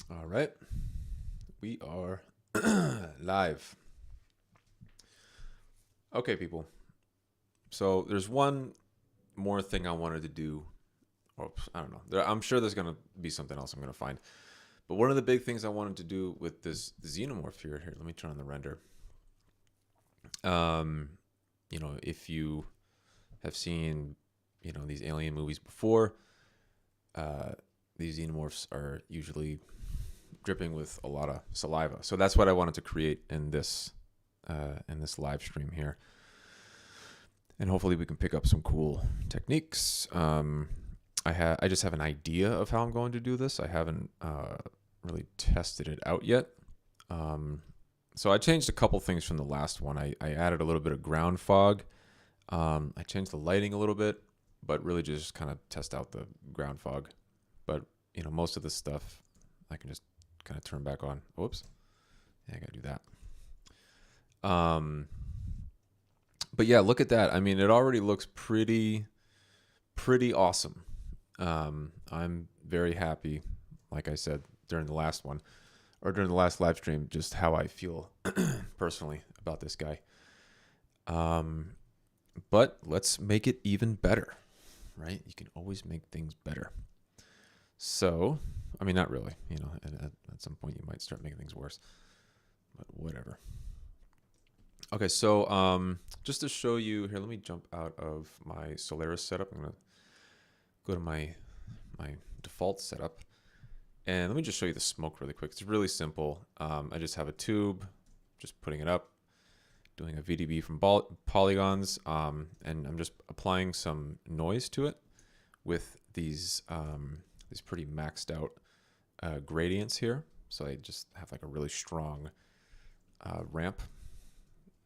All right, we are live. Okay, people. So there's one more thing I wanted to do. Or I don't know. I'm sure there's gonna be something else I'm gonna find. But one of the big things I wanted to do with this Xenomorph here, let me turn on the render. If you have seen, these alien movies before, these Xenomorphs are usually dripping with a lot of saliva. So that's what I wanted to create in this live stream here. And hopefully we can pick up some cool techniques. I just have an idea of how I'm going to do this. I haven't really tested it out yet. So I changed a couple things from the last one. I added a little bit of ground fog. I changed the lighting a little bit, but really just kind of test out the ground fog. But, most of this stuff I can just kind of turn back on. Whoops. Yeah, I got to do that. But yeah, look at that. I mean, it already looks pretty awesome. I'm very happy, like I said, during the last one, or during the last live stream, just how I feel personally about this guy. But let's make it even better, right? You can always make things better. So, I mean, not really, at some point you might start making things worse, but whatever. Okay, so just to show you here, let me jump out of my Solaris setup. I'm going to go to my default setup. And let me just show you the smoke really quick. It's really simple. I just have a tube, just putting it up, doing a VDB from polygons, and I'm just applying some noise to it with these pretty maxed out gradients here. So I just have like a really strong ramp.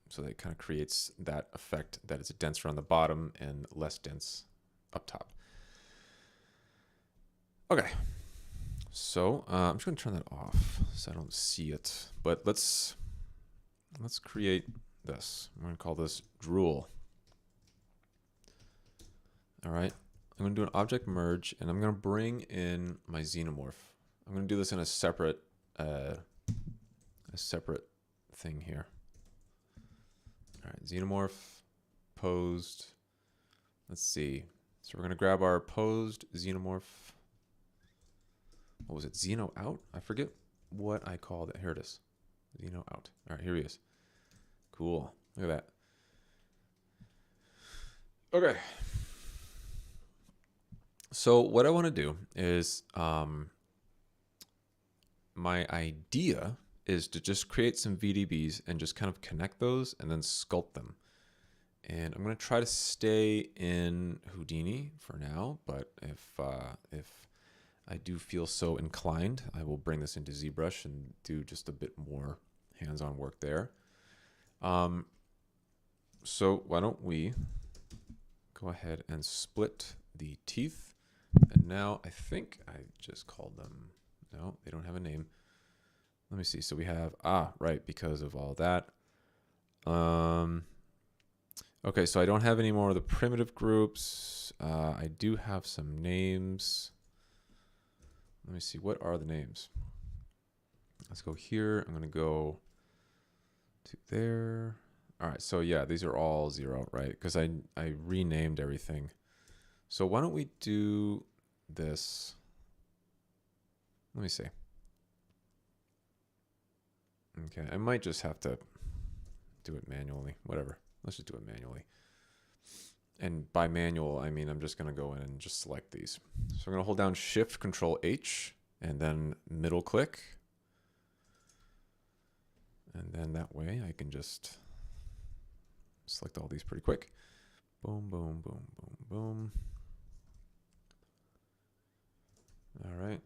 So that kind of creates that effect that it's denser on the bottom and less dense up top. Okay, so I'm just going to turn that off so I don't see it. But let's create this. I'm going to call this drool. All right, I'm going to do an object merge, and I'm going to bring in my Xenomorph. I'm going to do this in a separate thing here. All right, Xenomorph, posed. Let's see. So we're going to grab our posed Xenomorph. What was it? Xeno out? I forget what I called it. Here it is. Xeno out. All right, here he is. Cool. Look at that. Okay. So what I want to do is my idea is to just create some VDBs and just kind of connect those and then sculpt them. And I'm going to try to stay in Houdini for now, but if I do feel so inclined, I will bring this into ZBrush and do just a bit more hands-on work there. So why don't we go ahead and split the teeth. And now I think I just called them. No, they don't have a name. Let me see. So we have, right, because of all that. Okay, so I don't have any more of the primitive groups. I do have some names. Let me see. What are the names? Let's go here. I'm going to go to there. All right, so yeah, these are all 0, right? Because I renamed everything. So why don't we do this? Let me see. Okay, I might just have to do it manually. Whatever. Let's just do it manually. And by manual, I mean I'm just going to go in and just select these. So I'm going to hold down Shift Control H and then middle click. And then that way I can just select all these pretty quick. Boom, boom, boom, boom, boom. All right.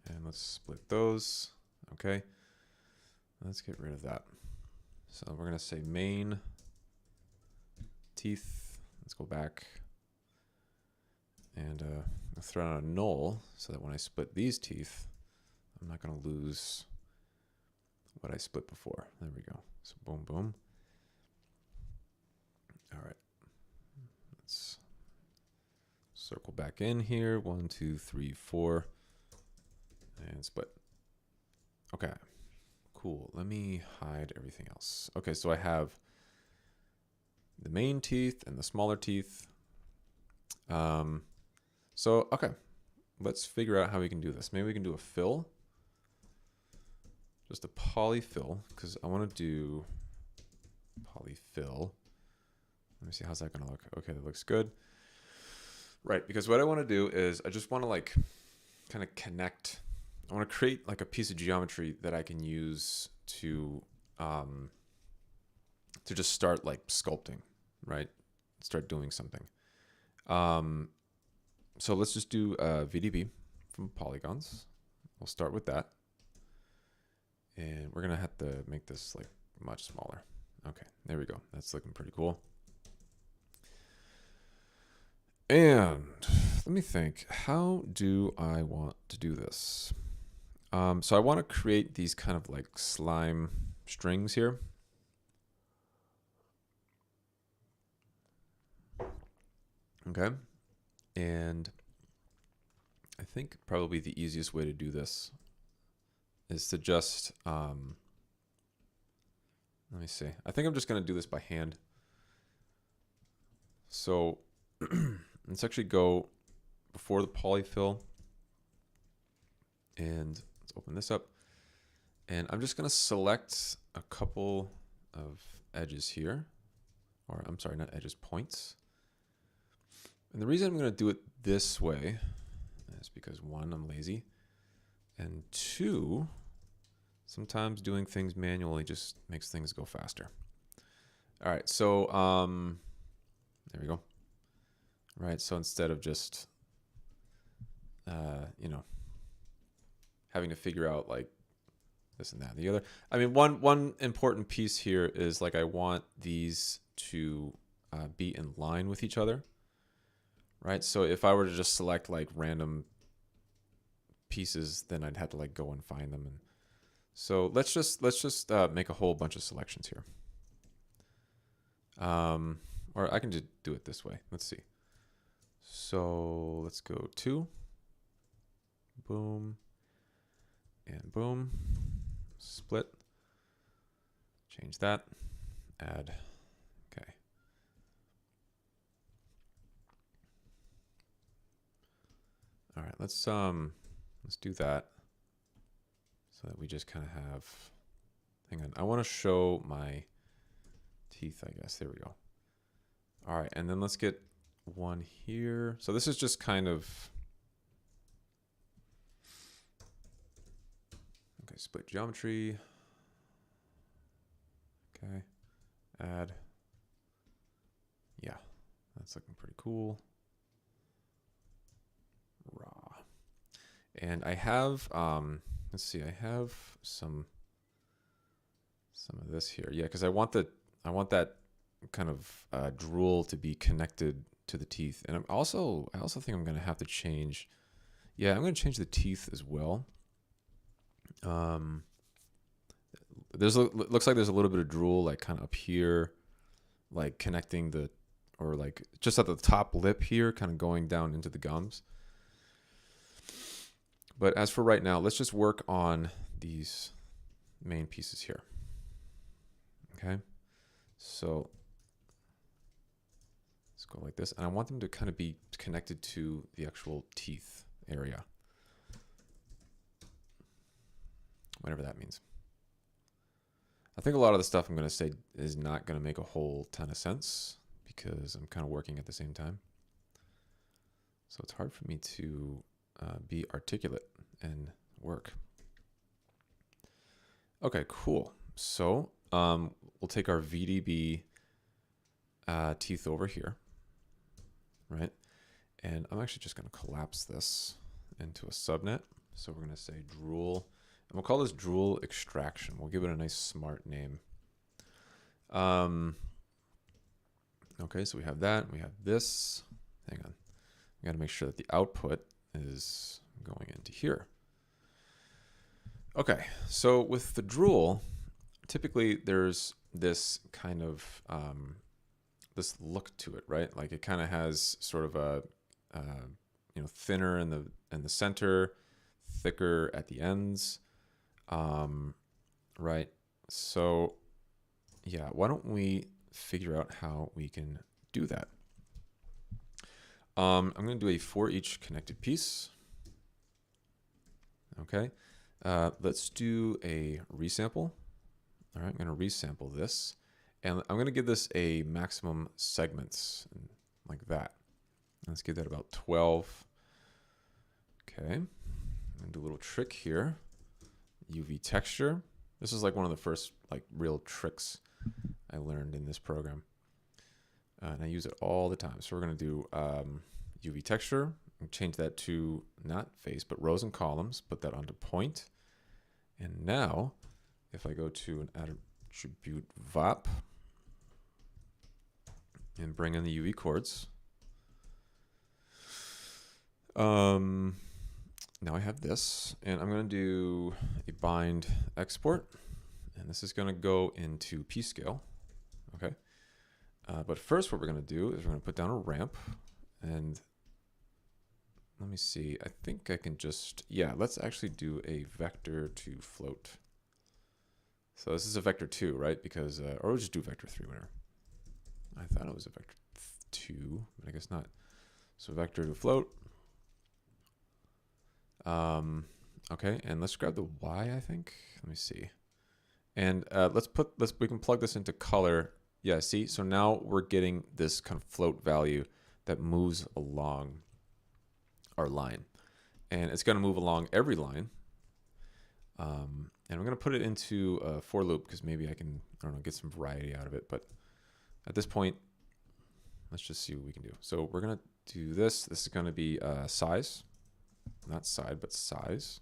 And let's split those. Okay. Let's get rid of that. So we're going to say main teeth. Let's go back and throw out a null so that when I split these teeth, I'm not going to lose what I split before. There we go. So boom, boom. All right. Let's circle back in here. 1, 2, 3, 4. And split. Okay. Cool. Let me hide everything else. Okay, so I have the main teeth and the smaller teeth. Okay. Let's figure out how we can do this. Maybe we can do a fill. Just a polyfill, because I want to do polyfill. Let me see, how's that going to look? Okay, that looks good. Right, because what I want to do is I just want to like kind of connect. I want to create like a piece of geometry that I can use to just start like sculpting, right? Start doing something. So let's just do VDB from polygons. We'll start with that. And we're going to have to make this like much smaller. Okay, there we go. That's looking pretty cool. And let me think, how do I want to do this? So I want to create these kind of like slime strings here. Okay. And I think probably the easiest way to do this is to just, let me see. I think I'm just going to do this by hand. So let's actually go before the polyfill and let's open this up. And I'm just going to select a couple of edges here, or I'm sorry, not edges, points. And the reason I'm going to do it this way is because 1, I'm lazy, and 2, sometimes doing things manually just makes things go faster. All right, so there we go. Right, so instead of just, you know, having to figure out like this and that and the other. I mean, one important piece here is like I want these to be in line with each other. Right, so if I were to just select like random pieces, then I'd have to like go and find them. And so let's just make a whole bunch of selections here. Or I can just do it this way. Let's see. So let's go 2, boom, and boom, split, change that, add, okay. All right, let's do that so that we just kind of have, hang on, I want to show my teeth, I guess. There we go. All right, and then let's get one here. So this is just kind of, okay, split geometry. Okay, add. Yeah, that's looking pretty cool. Raw. And I have, let's see, I have some of this here. Yeah, because I want that kind of drool to be connected to the teeth. And I also think I'm going to have to change. Yeah, I'm going to change the teeth as well. Looks like there's a little bit of drool like kind of up here, like connecting the, or like just at the top lip here, kind of going down into the gums. But as for right now, let's just work on these main pieces here. Okay, so let's go like this, and I want them to kind of be connected to the actual teeth area, whatever that means. I think a lot of the stuff I'm going to say is not going to make a whole ton of sense because I'm kind of working at the same time. So it's hard for me to be articulate and work. Okay, cool. So we'll take our VDB teeth over here, right? And I'm actually just going to collapse this into a subnet. So we're going to say drool. And we'll call this drool extraction. We'll give it a nice smart name. Okay, so we have that. We have this. Hang on. We got to make sure that the output is going into here. Okay, so with the drool, typically there's this kind of this look to it, right? Like it kind of has sort of a thinner in the center, thicker at the ends, right? So yeah, why don't we figure out how we can do that? I'm going to do a for each connected piece. Okay, let's do a resample. All right, I'm going to resample this, and I'm going to give this a maximum segments like that. Let's give that about 12. Okay, I'm going to do a little trick here. UV texture. This is like one of the first like real tricks I learned in this program. And I use it all the time. So we're going to do UV texture and change that to not face, but rows and columns. Put that onto point. And now, if I go to an attribute VOP and bring in the UV chords, now I have this, and I'm going to do a bind export, and this is going to go into P scale. Okay. But first what we're going to do is we're going to put down a ramp, and let me see. I think I can just, yeah, let's actually do a vector to float. So this is a vector 2, right? Because, or we'll just do vector 3, whatever. I thought it was a vector 2, but I guess not. So vector to float. Okay, and let's grab the Y, I think. Let me see. And we can plug this into color. Yeah, see, so now we're getting this kind of float value that moves along our line. And it's going to move along every line. And I'm going to put it into a for loop because maybe I can, I don't know, get some variety out of it. But at this point, let's just see what we can do. So we're going to do this. This is going to be size, not side, but size.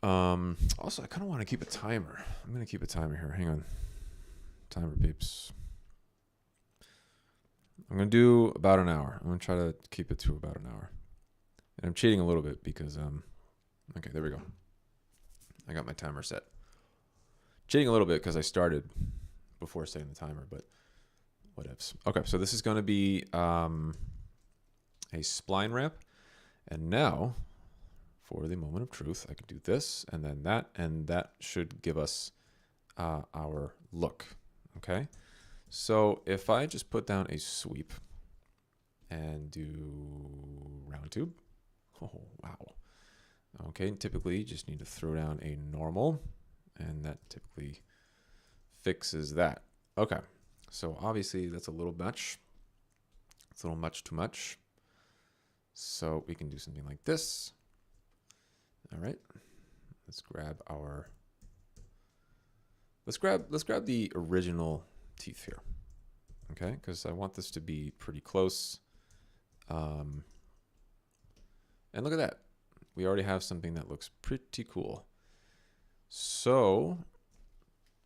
Also, I kind of want to keep a timer. I'm going to keep a timer here. Hang on. Timer peeps. I'm going to do about an hour. I'm going to try to keep it to about an hour. And I'm cheating a little bit because, okay, there we go. I got my timer set. Cheating a little bit because I started before setting the timer, but whatevs. Okay, so this is going to be a spline ramp. And now, for the moment of truth, I can do this and then that, and that should give us our look. Okay, so if I just put down a sweep and do round tube, oh wow. Okay, typically you just need to throw down a normal, and that typically fixes that. Okay, so obviously that's a little much. It's a little much too much. So we can do something like this. All right, let's grab our, let's grab the original teeth here. Okay, because I want this to be pretty close. And look at that. We already have something that looks pretty cool. So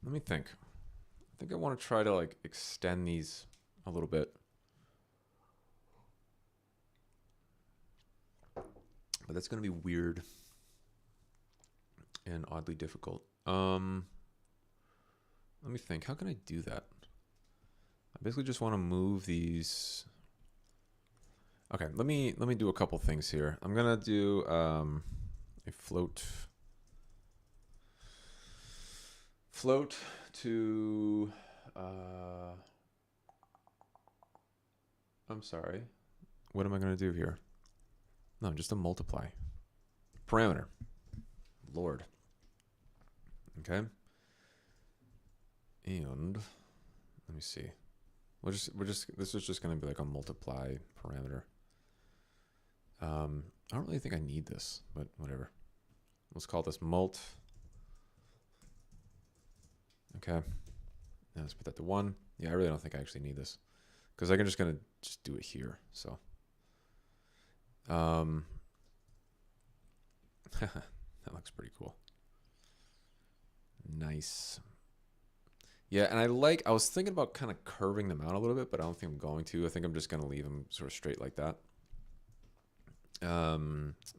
let me think. I think I want to try to like extend these a little bit. But that's going to be weird and oddly difficult. Let me think. How can I do that? I basically just want to move these. Okay, let me do a couple things here. I'm gonna do a float to I'm sorry. What am I gonna do here? No, just a multiply parameter. Lord. Okay. And let me see. This is just gonna be like a multiply parameter. I don't really think I need this, but whatever. Let's call this mult. Okay. Now let's put that to 1. Yeah, I really don't think I actually need this because I'm just gonna do it here. So, that looks pretty cool. Nice. Yeah, and I was thinking about kind of curving them out a little bit, but I don't think I'm going to. I think I'm just going to leave them sort of straight like that.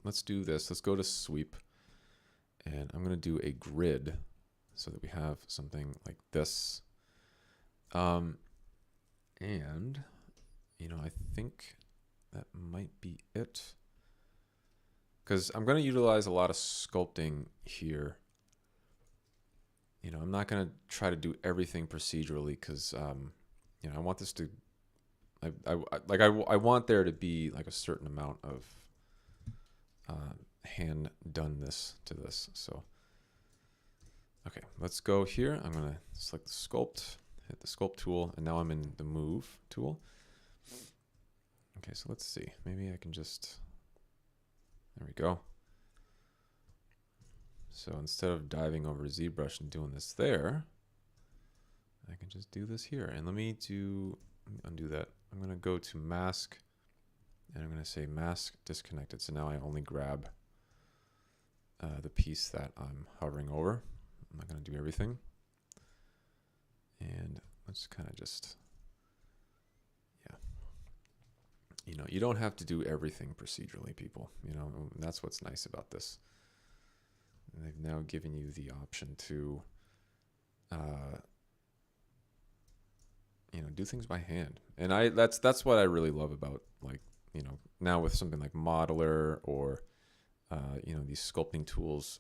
Let's do this. Let's go to sweep. And I'm going to do a grid so that we have something like this. And, you know, I think that might be it. Because I'm going to utilize a lot of sculpting here. You know, I'm not going to try to do everything procedurally because, you know, I want this to, I want there to be like a certain amount of hand doneness to this. So, okay, let's go here. I'm going to select the sculpt, hit the sculpt tool, and now I'm in the move tool. Okay, so let's see. Maybe I can just, there we go. So instead of diving over ZBrush and doing this there, I can just do this here. And let me undo that. I'm going to go to mask and I'm going to say mask disconnected. So now I only grab the piece that I'm hovering over. I'm not going to do everything. And let's kind of just, yeah. You know, you don't have to do everything procedurally, people. You know, that's what's nice about this. And they've now given you the option to, you know, do things by hand. And that's what I really love about, like, you know, now with something like Modeler or, you know, these sculpting tools.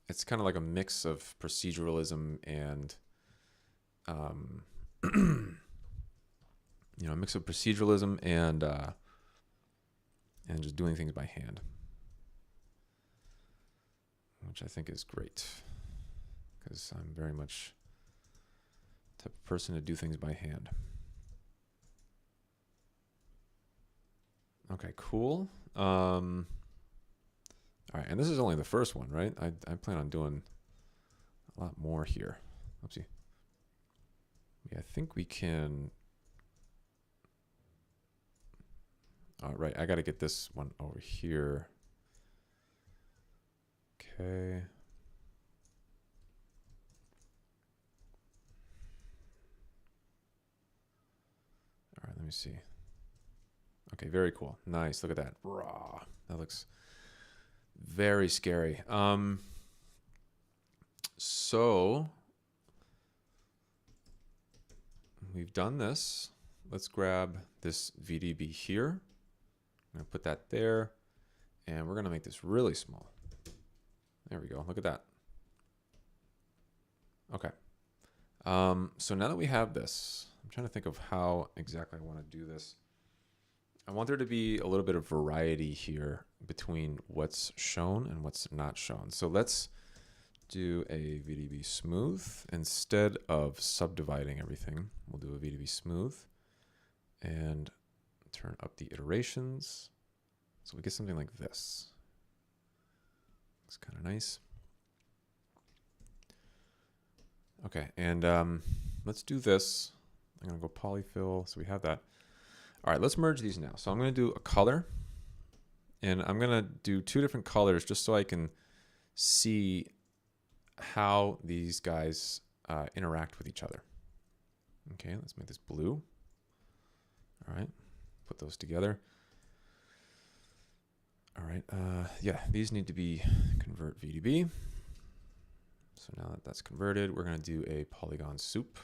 It's kind of like a mix of proceduralism and, you know, a mix of proceduralism and just doing things by hand, which I think is great because I'm very much the type of person to do things by hand. Okay, cool. All right, and this is only the first one, right? I plan on doing a lot more here. Oopsie. Yeah, I think we can. All right, I got to get this one over here. Okay. All right, let me see. Okay, very cool. Nice. Look at that. Raw. That looks very scary. So we've done this. Let's grab this VDB here. I'm going to put that there. And we're going to make this really small. There we go. Look at that. Okay. So now that we have this, I'm trying to think of how exactly I want to do this. I want there to be a little bit of variety here between what's shown and what's not shown. So let's do a VDB smooth. Instead of subdividing everything, we'll do a VDB smooth and turn up the iterations. So we get something like this. It's kind of nice. Okay, and let's do this. I'm going to go polyfill, so we have that. All right, let's merge these now. So I'm going to do a color, and I'm going to do two different colors just so I can see how these guys interact with each other. Okay, let's make this blue. All right, put those together. All right, yeah, these need to be convert VDB. So now that that's converted, we're going to do a polygon soup.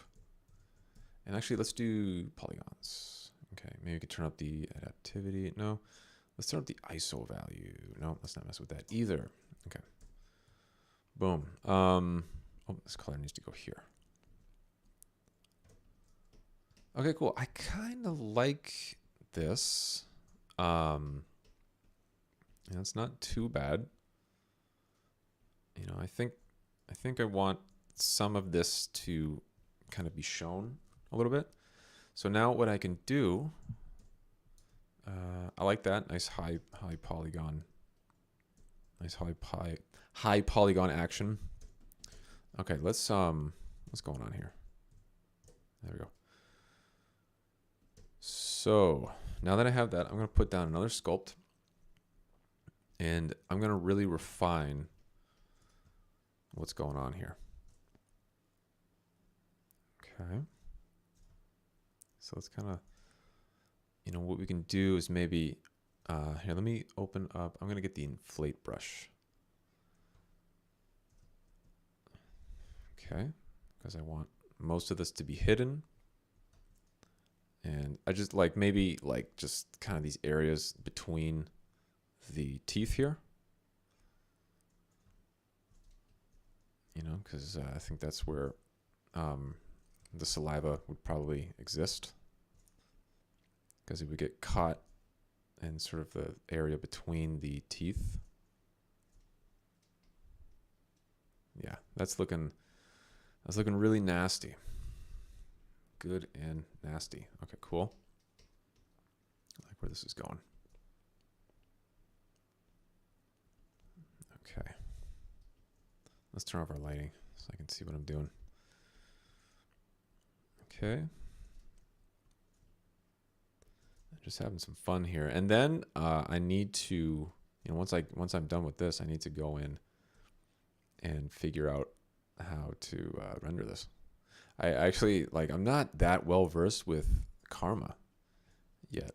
And actually, let's do polygons. Okay, maybe we could turn up the adaptivity. No, let's turn up the ISO value. No, let's not mess with that either. Okay. Boom. Oh, this color needs to go here. Okay, cool. I kind of like this. Yeah, it's not too bad. You know, I think I want some of this to kind of be shown a little bit. So now what I can do, I like that nice high polygon, nice high polygon action. Okay, what's going on here? There we go. So now that I have that, I'm going to put down another sculpt, and I'm going to really refine what's going on here. Okay. So let's kind of, you know, what we can do is maybe, here, let me open up, I'm going to get the inflate brush. Okay, because I want most of this to be hidden. And I just like maybe like just kind of these areas between the teeth here. You know, because I think that's where the saliva would probably exist. Because it would get caught in sort of the area between the teeth. Yeah, that's looking really nasty. Good and nasty. Okay, cool. I like where this is going. Okay. Let's turn off our lighting so I can see what I'm doing. Okay. Just having some fun here. And then I need to, you know, once I'm done with this, I need to go in and figure out how to render this. I actually, like, I'm not that well versed with Karma yet.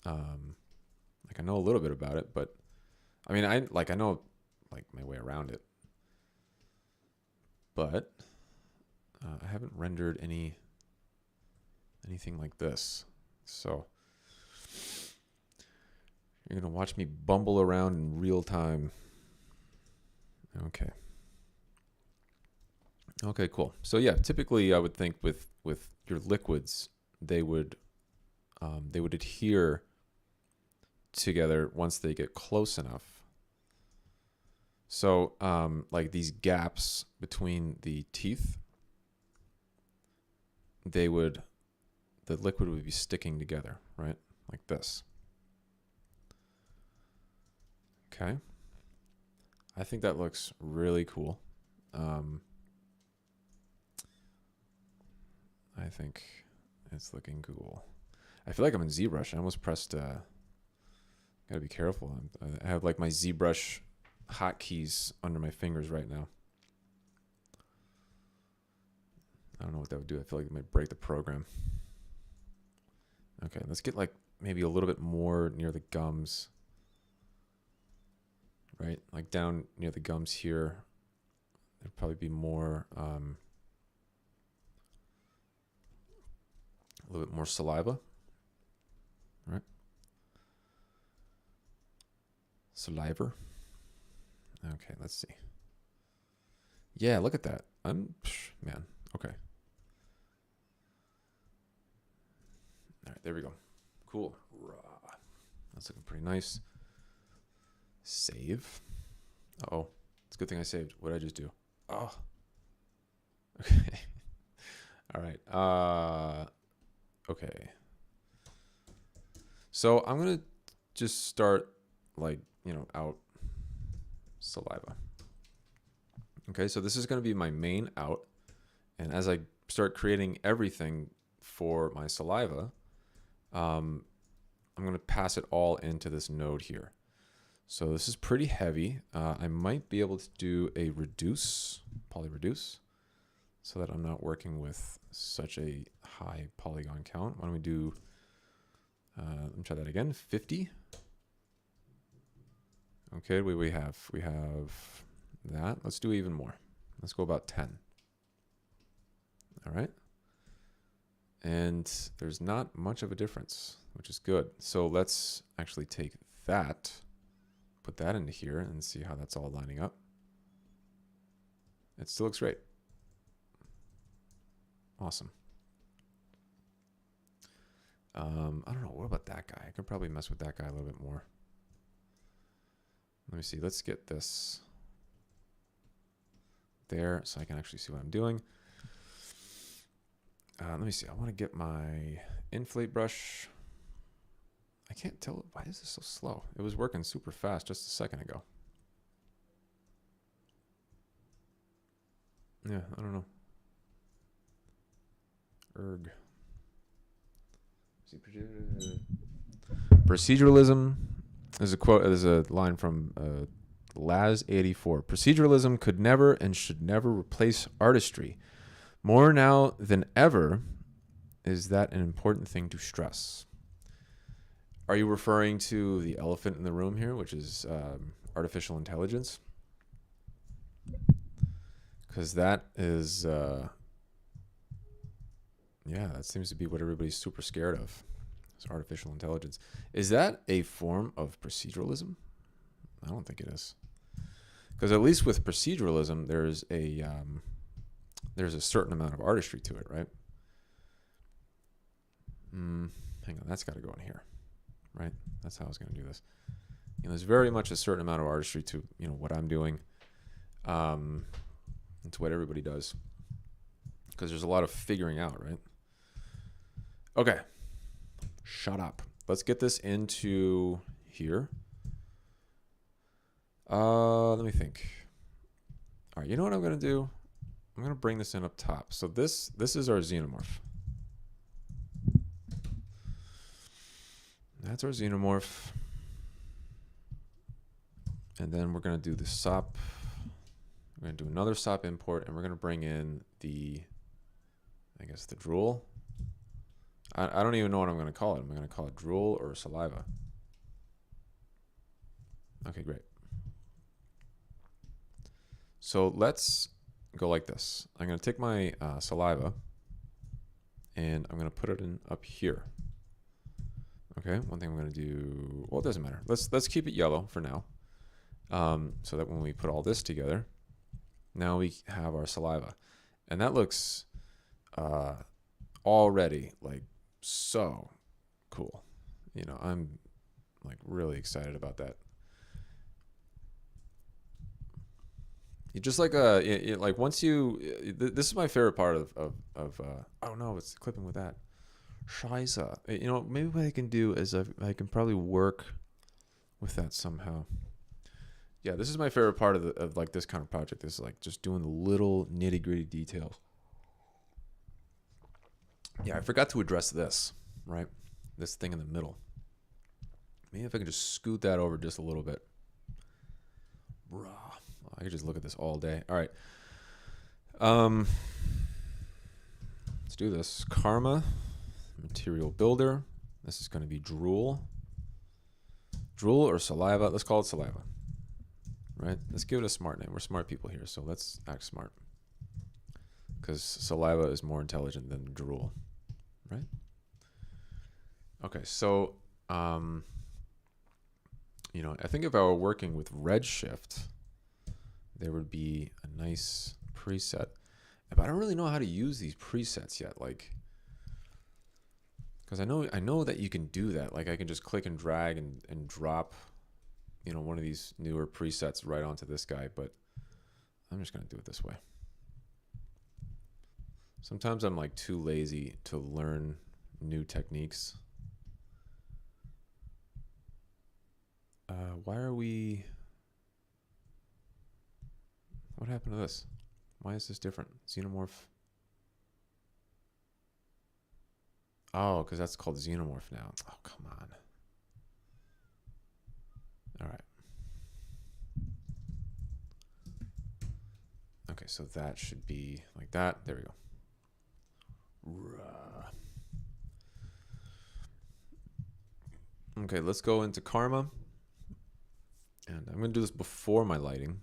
Like, I know a little bit about it, but I mean, I know like my way around it, but I haven't rendered anything like this. So you're gonna watch me bumble around in real time. Okay. Okay, cool. So yeah, typically I would think with your liquids, they would adhere together once they get close enough. So like these gaps between the teeth, the liquid would be sticking together, right? Like this. Okay. I think that looks really cool. I think it's looking cool. I feel like I'm in ZBrush. I almost pressed, gotta be careful. I have like my ZBrush hotkeys under my fingers right now. I don't know what that would do. I feel like it might break the program. Okay, let's get like maybe a little bit more near the gums. Right, like down near the gums here. There'd probably be more, a little bit more saliva. Right. Saliva. Okay, let's see. Yeah, look at that. Man, okay. All right, there we go. Cool. That's looking pretty nice. Save. Uh-oh. It's a good thing I saved. What did I just do? Oh. Okay. All right. Okay. So I'm going to just start like, you know, out saliva. Okay, so this is going to be my main out. And as I start creating everything for my saliva, I'm going to pass it all into this node here. So this is pretty heavy. I might be able to do a reduce, poly reduce, so that I'm not working with such a high polygon count. Why don't we do, let me try that again, 50. Okay, we have that. Let's do even more. Let's go about 10. All right. And there's not much of a difference, which is good. So let's actually take that, put that into here and see how that's all lining up. It still looks great. Awesome. I don't know. What about that guy? I could probably mess with that guy a little bit more. Let me see. Let's get this there so I can actually see what I'm doing. Let me see. I want to get my inflate brush. I can't tell. Why is this so slow? It was working super fast just a second ago. Yeah, I don't know. Erg. Proceduralism is a quote. There's a line from Laz84. Proceduralism could never and should never replace artistry. More now than ever is that an important thing to stress. Are you referring to the elephant in the room here, which is artificial intelligence? Because that is, yeah, that seems to be what everybody's super scared of. It's artificial intelligence. Is that a form of proceduralism? I don't think it is. Because at least with proceduralism, there's a certain amount of artistry to it, right? Hang on, that's got to go in here, right? That's how I was going to do this. You know, there's very much a certain amount of artistry to, you know, what I'm doing. It's what everybody does. Because there's a lot of figuring out, right? Okay. Shut up. Let's get this into here. Let me think. All right, you know what I'm going to do? I'm going to bring this in up top. So this is our Xenomorph. That's our Xenomorph. And then we're going to do the SOP. We're going to do another SOP import, and we're going to bring in the, I guess, the drool. I don't even know what I'm going to call it. I'm going to call it drool or saliva. Okay, great. So let's go like this. I'm going to take my saliva, and I'm going to put it in up here. Okay, one thing I'm going to do, well, it doesn't matter. Let's keep it yellow for now, so that when we put all this together, now we have our saliva. And that looks already like so cool. You know, I'm like really excited about that. You just like like once you, this is my favorite part of oh no, it's clipping with that. Scheiße. You know, maybe what I can do is I can probably work with that somehow. Yeah, this is my favorite part of like this kind of project. Is like just doing the little nitty gritty details. Yeah, I forgot to address this, right? This thing in the middle. Maybe if I can just scoot that over just a little bit. I could just look at this all day. All right. Let's do this. Karma, material builder. This is going to be drool. Drool or saliva. Let's call it saliva. Right? Let's give it a smart name. We're smart people here, so let's act smart. Because saliva is more intelligent than drool. Right? Okay, so, you know, I think if I were working with Redshift, there would be a nice preset. But I don't really know how to use these presets yet. Like, because I know that you can do that. Like, I can just click and drag and drop, you know, one of these newer presets right onto this guy. But I'm just going to do it this way. Sometimes I'm like too lazy to learn new techniques. Why are we... What happened to this? Why is this different? Xenomorph. Oh, because that's called Xenomorph now. Oh, come on. All right. Okay, so that should be like that. There we go. Okay, let's go into Karma. And I'm going to do this before my lighting,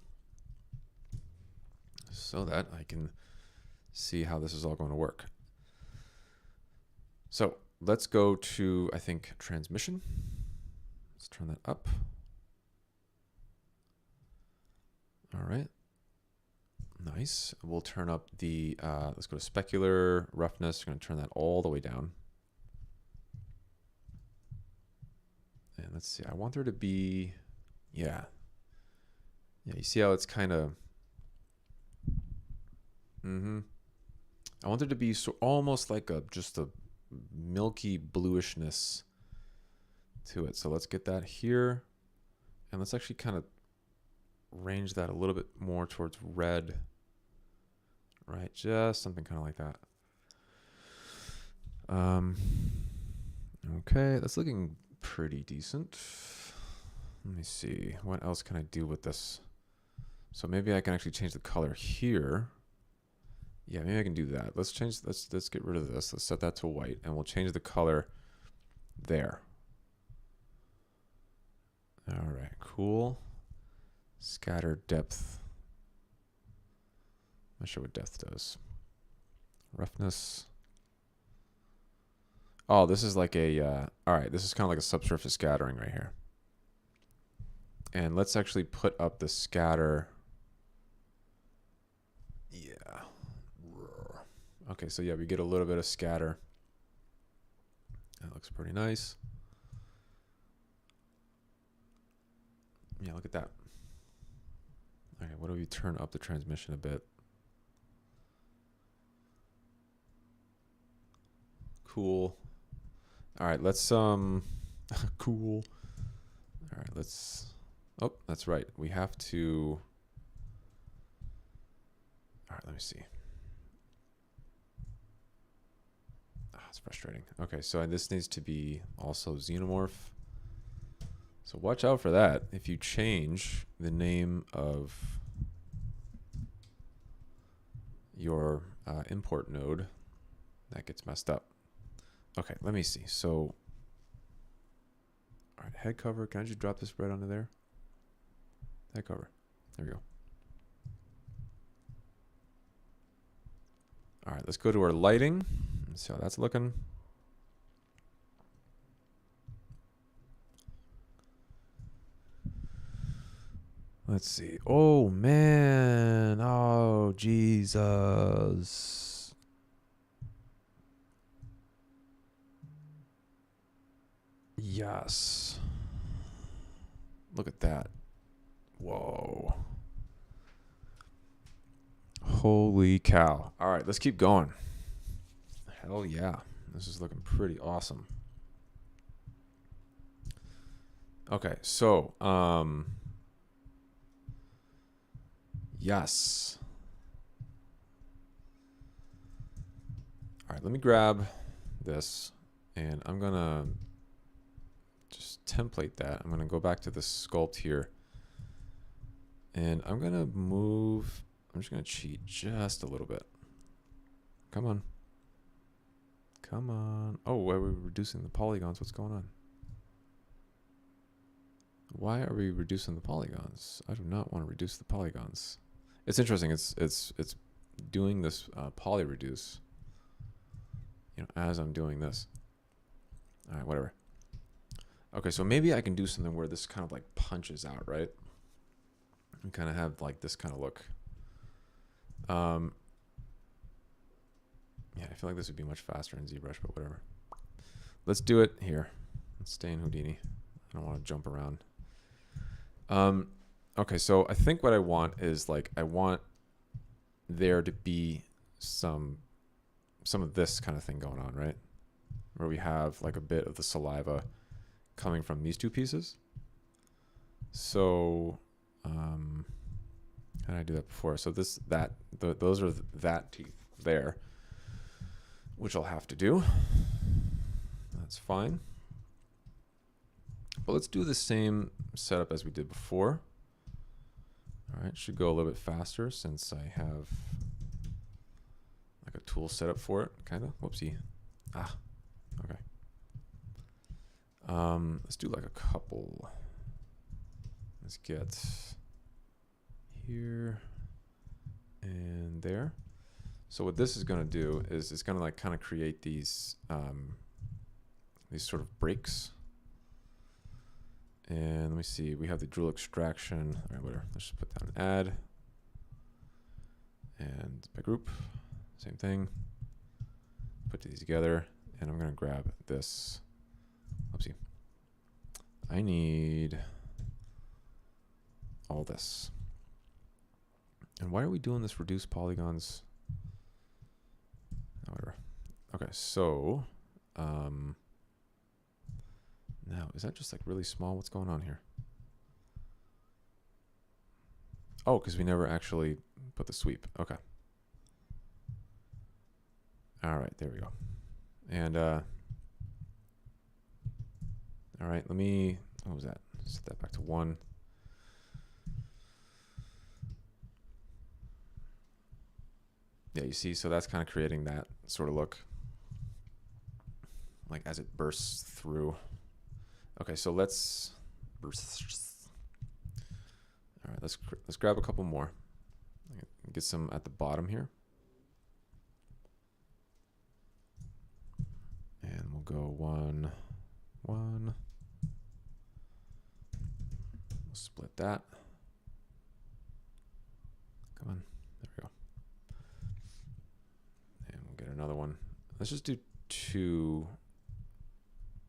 so that I can see how this is all going to work. So let's go to, I think, transmission. Let's turn that up. All right. Nice. We'll turn up the, let's go to specular roughness. We're going to turn that all the way down. And let's see, I want there to be, yeah. Yeah, you see how it's kind of, I want there to be so almost like just a milky bluishness to it. So let's get that here. And let's actually kind of range that a little bit more towards red. Right, just something kind of like that. Okay, that's looking pretty decent. Let me see, what else can I do with this? So maybe I can actually change the color here. Yeah, maybe I can do that. Let's get rid of this. Let's set that to white, and we'll change the color there. All right, cool. Scatter depth. Not sure what depth does. Roughness. Oh, this is like a, all right, this is kind of like a subsurface scattering right here. And let's actually put up the scatter. Yeah. Okay, so yeah, we get a little bit of scatter. That looks pretty nice. Yeah, look at that. Okay, what do we turn up the transmission a bit? Cool. All right, let's cool. All right, let's, oh, that's right. We have to, all right, let me see. Ah, it's frustrating. Okay, so this needs to be also Xenomorph. So watch out for that. If you change the name of your import node, that gets messed up. Okay, let me see. So, all right, head cover. Can I just drop this right onto there? Head cover. There we go. All right, let's go to our lighting. Let's see how that's looking. Let's see. Oh, man. Oh, Jesus. Yes. Look at that. Whoa. Holy cow. All right, let's keep going. Hell yeah. This is looking pretty awesome. Okay, so, yes. All right, let me grab this, and I'm going to just template that. I'm going to go back to the sculpt here, and I'm going to move. I'm just going to cheat just a little bit. Come on. Come on. Oh, why are we reducing the polygons? What's going on? Why are we reducing the polygons? I do not want to reduce the polygons. It's interesting. It's doing this poly reduce, you know, as I'm doing this. All right, whatever. Okay, so maybe I can do something where this kind of like punches out, right? And kind of have like this kind of look. Yeah, I feel like this would be much faster in ZBrush, but whatever. Let's do it here. Let's stay in Houdini. I don't want to jump around. Okay, so I think what I want is like, I want there to be some of this kind of thing going on, right? Where we have like a bit of the saliva coming from these two pieces. So, how did I do that before? So those are that teeth there, which I'll have to do. That's fine. But let's do the same setup as we did before. All right, should go a little bit faster since I have like a tool set up for it, kind of. Whoopsie. Ah, okay. Let's do like a couple. Let's get here and there. So what this is going to do is it's going to like kind of create these sort of breaks. And let me see, we have the drill extraction. All right, whatever. Let's just put down an add. And by group, same thing. Put these together, and I'm going to grab this. Oopsie. I need all this. And why are we doing this reduce polygons? Oh, whatever. Okay, so now, is that just like really small? What's going on here? Oh, because we never actually put the sweep. Okay. All right, there we go. And all right, let me, what was that? Set that back to 1. Yeah, you see, so that's kind of creating that sort of look, like as it bursts through. Okay, so let's burst. All right, let's grab a couple more. Get some at the bottom here. And we'll go 1, 1. We'll split that. Come on. There we go. And we'll get another one. Let's just do 2,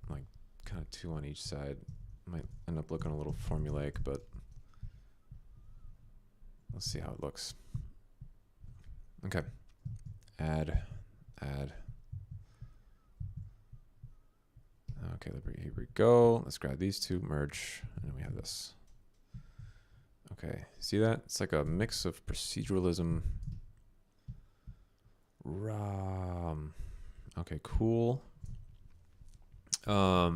like kind of 2 on each side. Might end up looking a little formulaic, but let's see how it looks. Okay. Add. Okay, here we go. Let's grab these 2, merge, and then we have this. Okay, see that? It's like a mix of proceduralism. Okay, cool. Let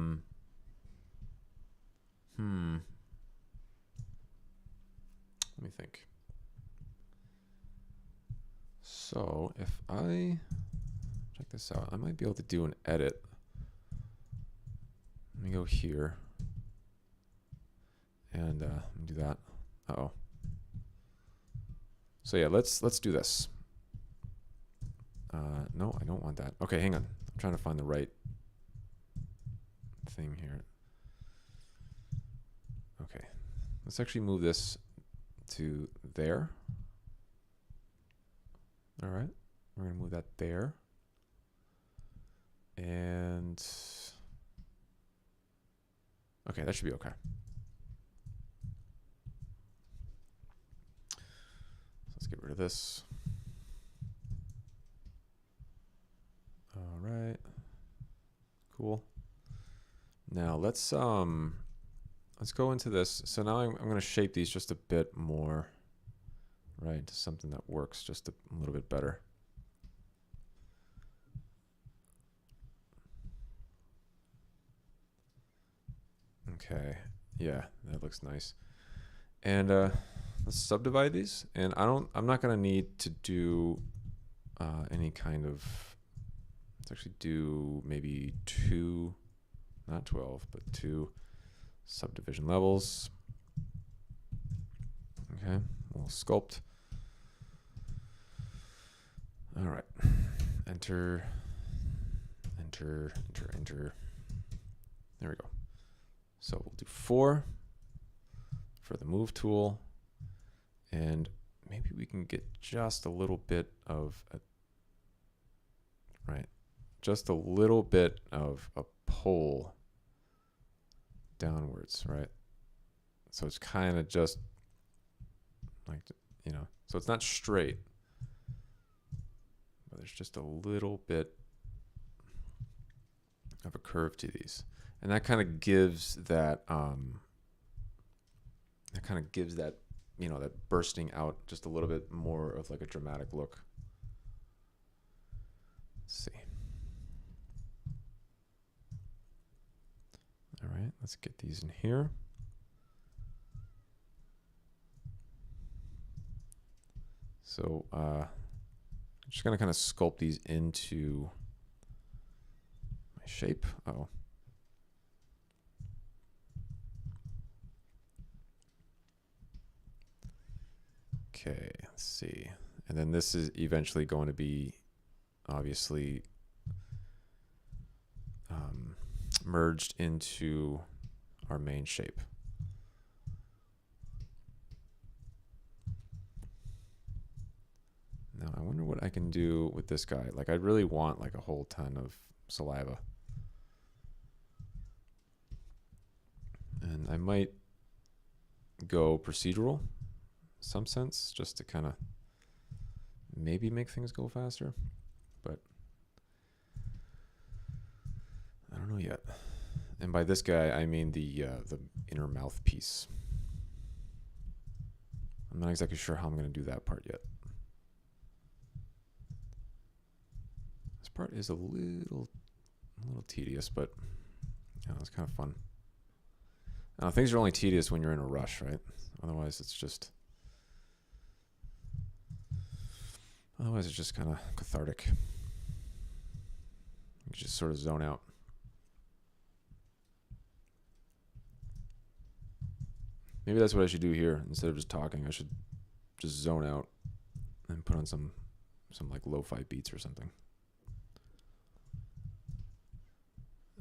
me think. So if I check this out, I might be able to do an edit. Let me go here and do that. Uh-oh. So yeah, let's do this. No, I don't want that. Okay, hang on. I'm trying to find the right thing here. Okay, let's actually move this to there. All right, we're gonna move that there. And okay, that should be okay. So let's get rid of this. All right, cool. Now let's go into this. So now I'm going to shape these just a bit more, right, into something that works just a little bit better. Okay, yeah, that looks nice. And let's subdivide these. And I'm not going to need to do any kind of. Let's actually do maybe 2, not 12, but 2 subdivision levels. Okay, we'll sculpt. All right, enter. There we go. So we'll do 4 for the move tool, and maybe we can get just a little bit of just a little bit of a pull downwards, right? So it's kind of just like, so it's not straight, but there's just a little bit of a curve to these. And that kind of gives that, that bursting out just a little bit more of like a dramatic look. Let's see. All right, let's get these in here. So I'm just gonna kind of sculpt these into my shape. Uh-oh. Okay, let's see. And then this is eventually going to be obviously merged into our main shape. Now I wonder what I can do with this guy. Like I really want like a whole ton of saliva. And I might go procedural in some sense just to kind of maybe make things go faster, but I don't know yet. And by this guy, I mean the inner mouthpiece. I'm not exactly sure how I'm going to do that part yet. This part is a little tedious, but it's kind of fun. Things are only tedious when you're in a rush, right? Otherwise, it's just kind of cathartic. You can just sort of zone out. Maybe that's what I should do here. Instead of just talking, I should just zone out and put on some like lo-fi beats or something.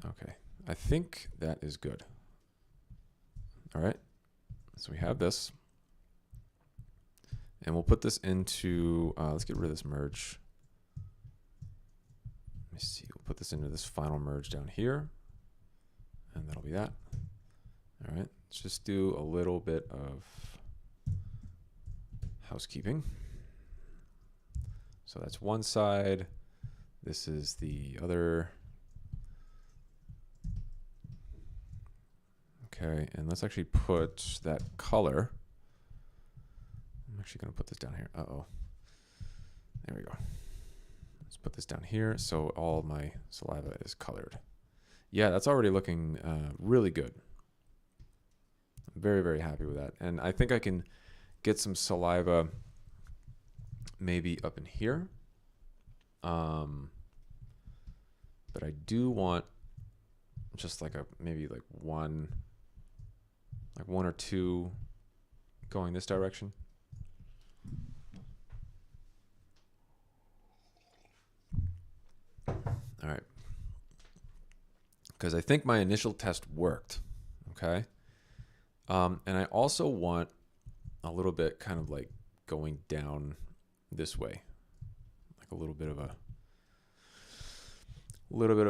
Okay, I think that is good. All right, so we have this. And we'll put this into, let's get rid of this merge. Let me see, we'll put this into this final merge down here. And that'll be that. All right, let's just do a little bit of housekeeping. So that's one side. This is the other. Okay, and let's actually put that color. I'm actually going to put this down here. Uh-oh. There we go. Let's put this down here so all my saliva is colored. Yeah, that's already looking really good. I'm very, very happy with that. And I think I can get some saliva maybe up in here. But I do want just like maybe like one or two going this direction. All right. Because I think my initial test worked. Okay. And I also want a little bit kind of like going down this way. Like a little bit of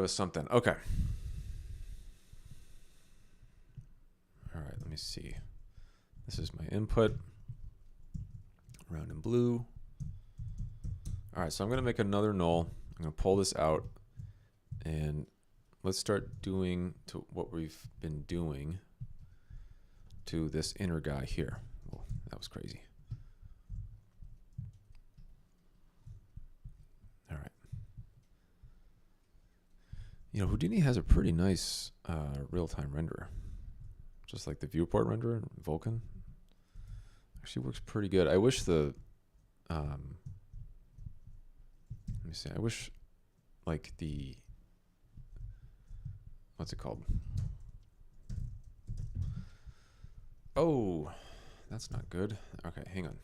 a something. Okay. All right, let me see. This is my input. Round and blue. All right, so I'm going to make another null. I'm going to pull this out. And let's start doing to what we've been doing to this inner guy here. Whoa, that was crazy. All right. You know, Houdini has a pretty nice real-time renderer. Just like the viewport renderer in Vulkan. Actually works pretty good. I wish the let me see. I wish like the what's it called? Oh, that's not good. Okay, hang on.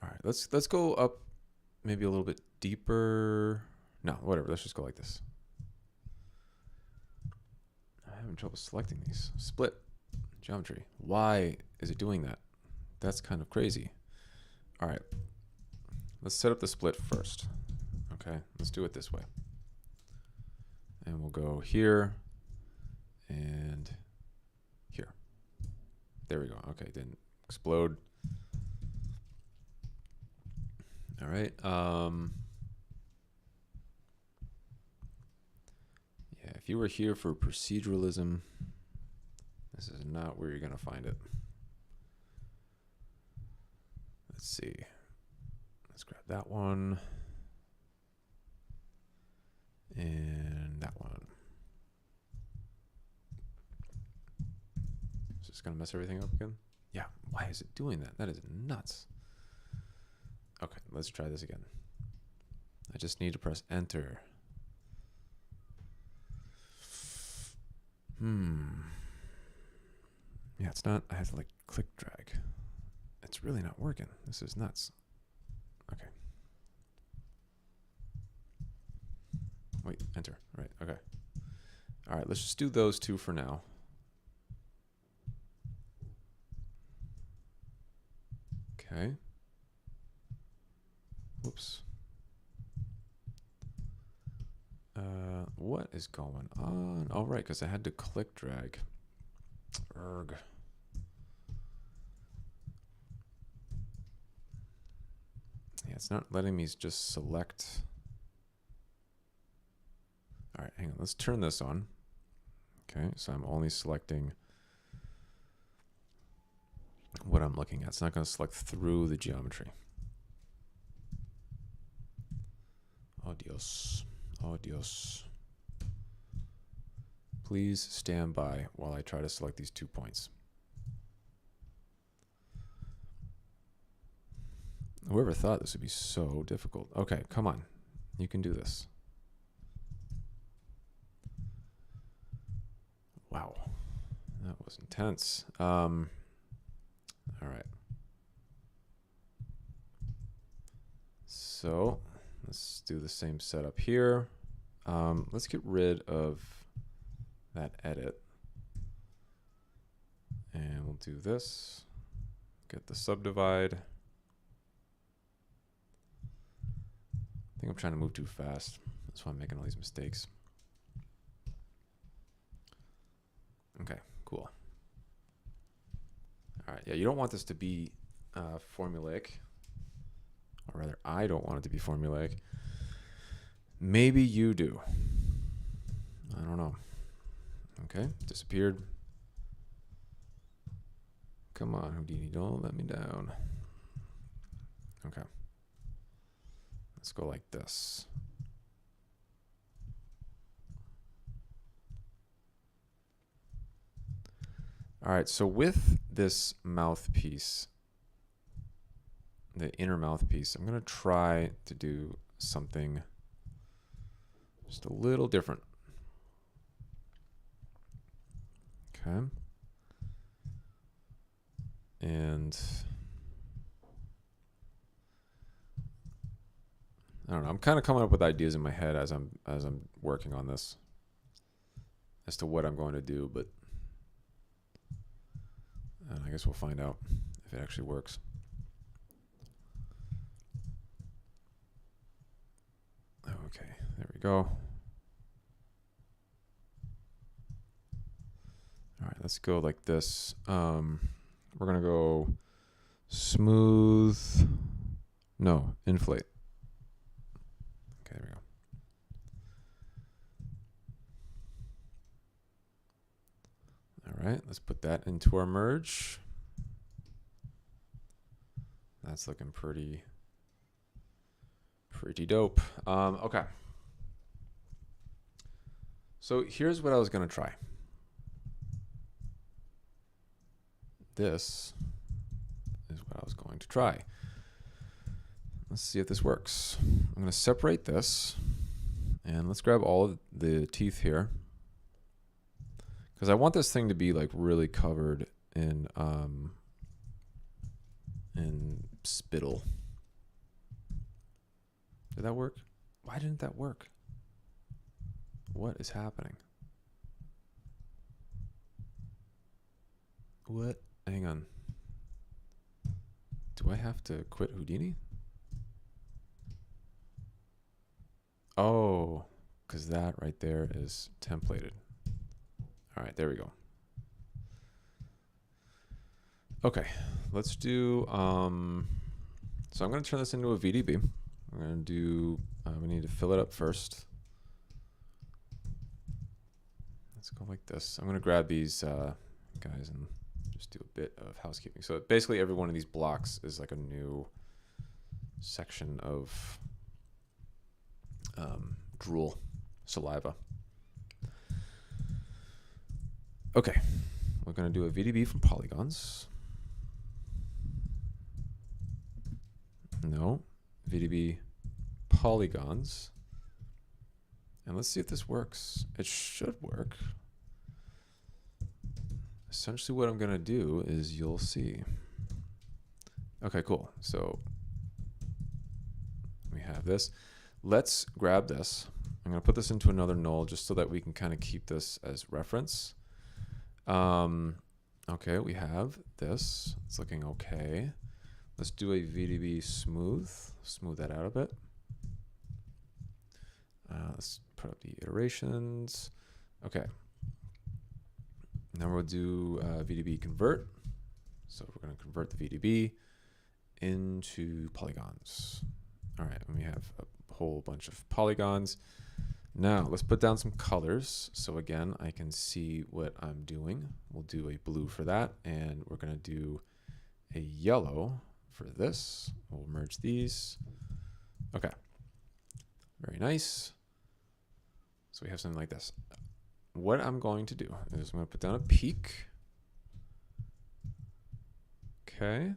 All right, let's go up maybe a little bit deeper. No, whatever. Let's just go like this. I'm having trouble selecting these. Split geometry. Why is it doing that? That's kind of crazy. All right, let's set up the split first. Okay, let's do it this way. And we'll go here and here. There we go. Okay, didn't explode. All right. Yeah, if you were here for proceduralism, this is not where you're going to find it. Let's see. Let's grab that one. And that one. Is this going to mess everything up again? Yeah, why is it doing that? That is nuts. Okay, let's try this again. I just need to press enter. Yeah, it's not, I have to like click drag. It's really not working. This is nuts. Okay. Wait, enter. Right, okay. All right, let's just do those two for now. Okay. Whoops. What is going on? Oh, right, because I had to click drag. Erg. Yeah, it's not letting me just select. All right, hang on. Let's turn this on. Okay, so I'm only selecting what I'm looking at. It's not going to select through the geometry. Oh, Dios. Oh, Dios. Please stand by while I try to select these 2 points. Whoever thought this would be so difficult. Okay, come on. You can do this. Wow. That was intense. All right. So let's do the same setup here. Let's get rid of that edit. And we'll do this. Get the subdivide. I think I'm trying to move too fast. That's why I'm making all these mistakes. Okay, cool. All right, yeah, you don't want this to be formulaic. Or rather, I don't want it to be formulaic. Maybe you do. I don't know. Okay, disappeared. Come on, Houdini, don't let me down. Okay. Let's go like this. All right, so with this mouthpiece, the inner mouthpiece, I'm going to try to do something just a little different. Okay. And I don't know, I'm kind of coming up with ideas in my head as I'm working on this as to what I'm going to do, but I guess we'll find out if it actually works. Okay, there we go. All right, let's go like this. We're gonna go smooth. No, inflate. Okay, there we go. All right, let's put that into our merge. That's looking pretty dope. Okay. So here's what I was gonna try. This is what I was going to try. Let's see if this works. I'm going to separate this, and let's grab all of the teeth here, because I want this thing to be like really covered in spittle. Did that work? Why didn't that work? What is happening? What? Hang on. Do I have to quit Houdini? Oh, because that right there is templated. All right, there we go. Okay, let's do, so I'm going to turn this into a VDB. We're going to do, we need to fill it up first. Let's go like this. I'm going to grab these guys and just do a bit of housekeeping. So basically every one of these blocks is like a new section of drool, saliva. Okay, we're going to do a VDB from polygons. No, VDB polygons. And let's see if this works. It should work. Essentially what I'm going to do is you'll see. Okay, cool. So we have this. Let's grab this. I'm going to put this into another null just so that we can kind of keep this as reference. Okay, we have this. It's looking okay. Let's do a VDB smooth. Smooth that out a bit. Let's put up the iterations. Okay. Now we'll do VDB convert. So we're going to convert the VDB into polygons. All right, and we have a whole bunch of polygons. Now let's put down some colors. So again, I can see what I'm doing. We'll do a blue for that, and we're going to do a yellow for this. We'll merge these. Okay, very nice. So we have something like this. What I'm going to do is I'm going to put down a peak. Okay.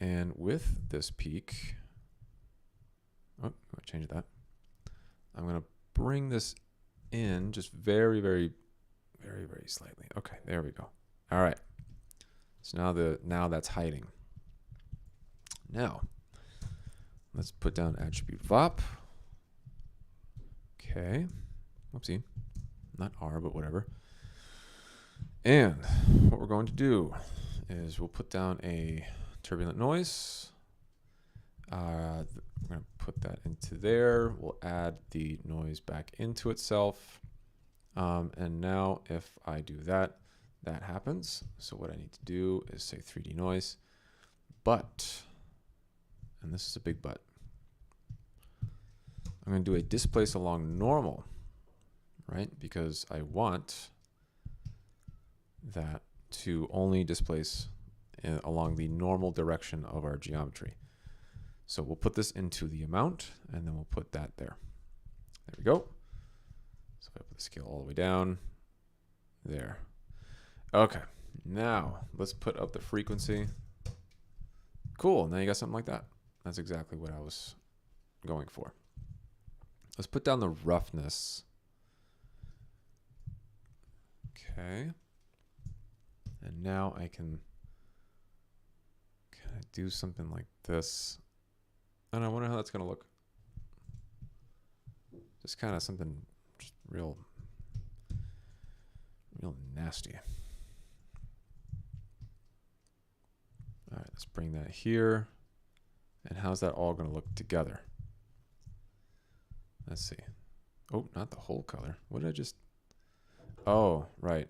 And with this peak, oh, I'm going to change that. I'm going to bring this in just very, very, very, very slightly. Okay, there we go. All right. So now that's hiding. Now, Let's put down attribute vop. Okay. Whoopsie. Not R, but whatever. And what we're going to do is we'll put down a turbulent noise. We're going to put that into there. We'll add the noise back into itself. And now if I do that, that happens. So what I need to do is say 3D noise, but, and this is a big but, I'm going to do a displace along normal, right? Because I want that to only displace along the normal direction of our geometry. So we'll put this into the amount, and then we'll put that there. There we go. So if I put the scale all the way down, there. Okay, now let's put up the frequency. Cool, now you got something like that. That's exactly what I was going for. Let's put down the roughness. Okay. And now I can kind of do something like this. And I wonder how that's going to look. Just kind of something just real nasty. All right, let's bring that here. And how's that all going to look together? Let's see. Oh, not the whole color. What did I just... Oh, right.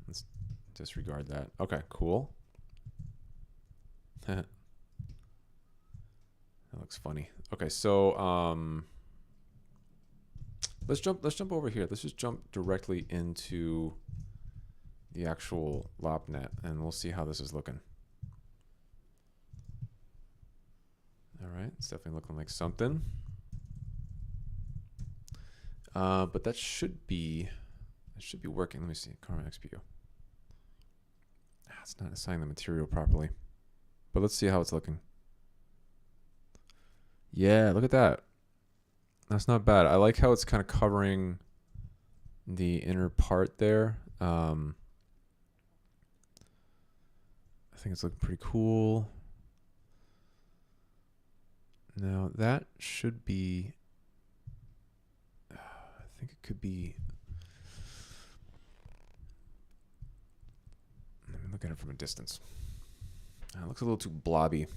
Let's disregard that. Okay, cool. That looks funny. Okay, so let's jump over here. Let's just jump directly into the actual LopNet, and we'll see how this is looking. All right, it's definitely looking like something. But that should be working. Let me see. Karma XPU. It's not assigning the material properly. But let's see how it's looking. Yeah, look at that. That's not bad. I like how it's kind of covering the inner part there. I think it's looking pretty cool. Now that should be, I think it could be, let me look at it from a distance. It looks a little too blobby.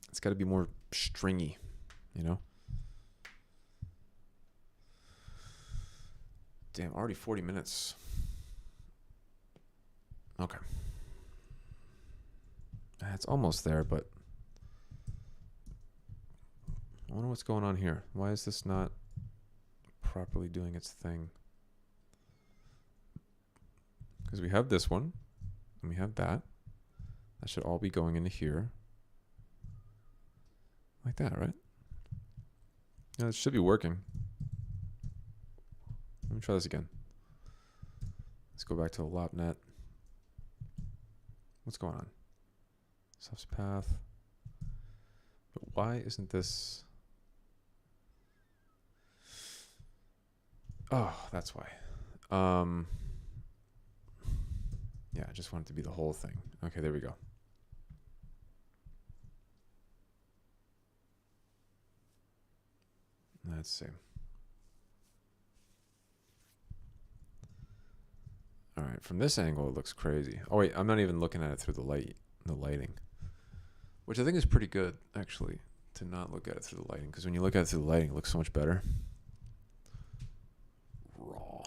It's got to be more stringy, you know? Damn, already 40 minutes. Okay. It's almost there, but I wonder what's going on here. Why is this not properly doing its thing? Because we have this one, and we have that. That should all be going into here. Like that, right? Yeah, it should be working. Let me try this again. Let's go back to the LopNet. What's going on? Subs path. But why isn't this? Oh, that's why. Yeah, I just want it to be the whole thing. Okay, there we go. Let's see. All right, from this angle, it looks crazy. Oh wait, I'm not even looking at it through the lighting, which I think is pretty good, actually, to not look at it through the lighting, because when you look at it through the lighting, it looks so much better. Raw.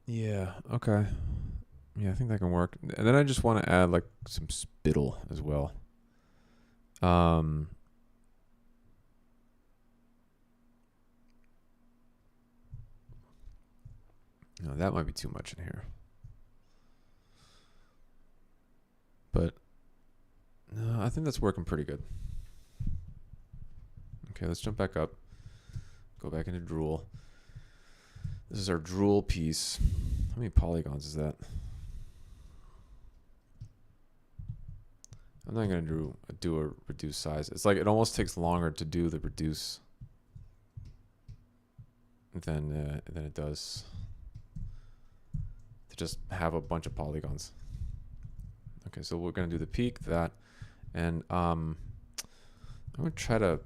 Yeah. Okay. Yeah, I think that can work. And then I just want to add like some spittle as well. No, that might be too much in here. But no, I think that's working pretty good. Okay, let's jump back up. Go back into drool. This is our drool piece. How many polygons is that? I'm not going to do a reduce size. It's like it almost takes longer to do the reduce than it does just have a bunch of polygons. Okay, so we're going to do the peak, that, and I'm going to try to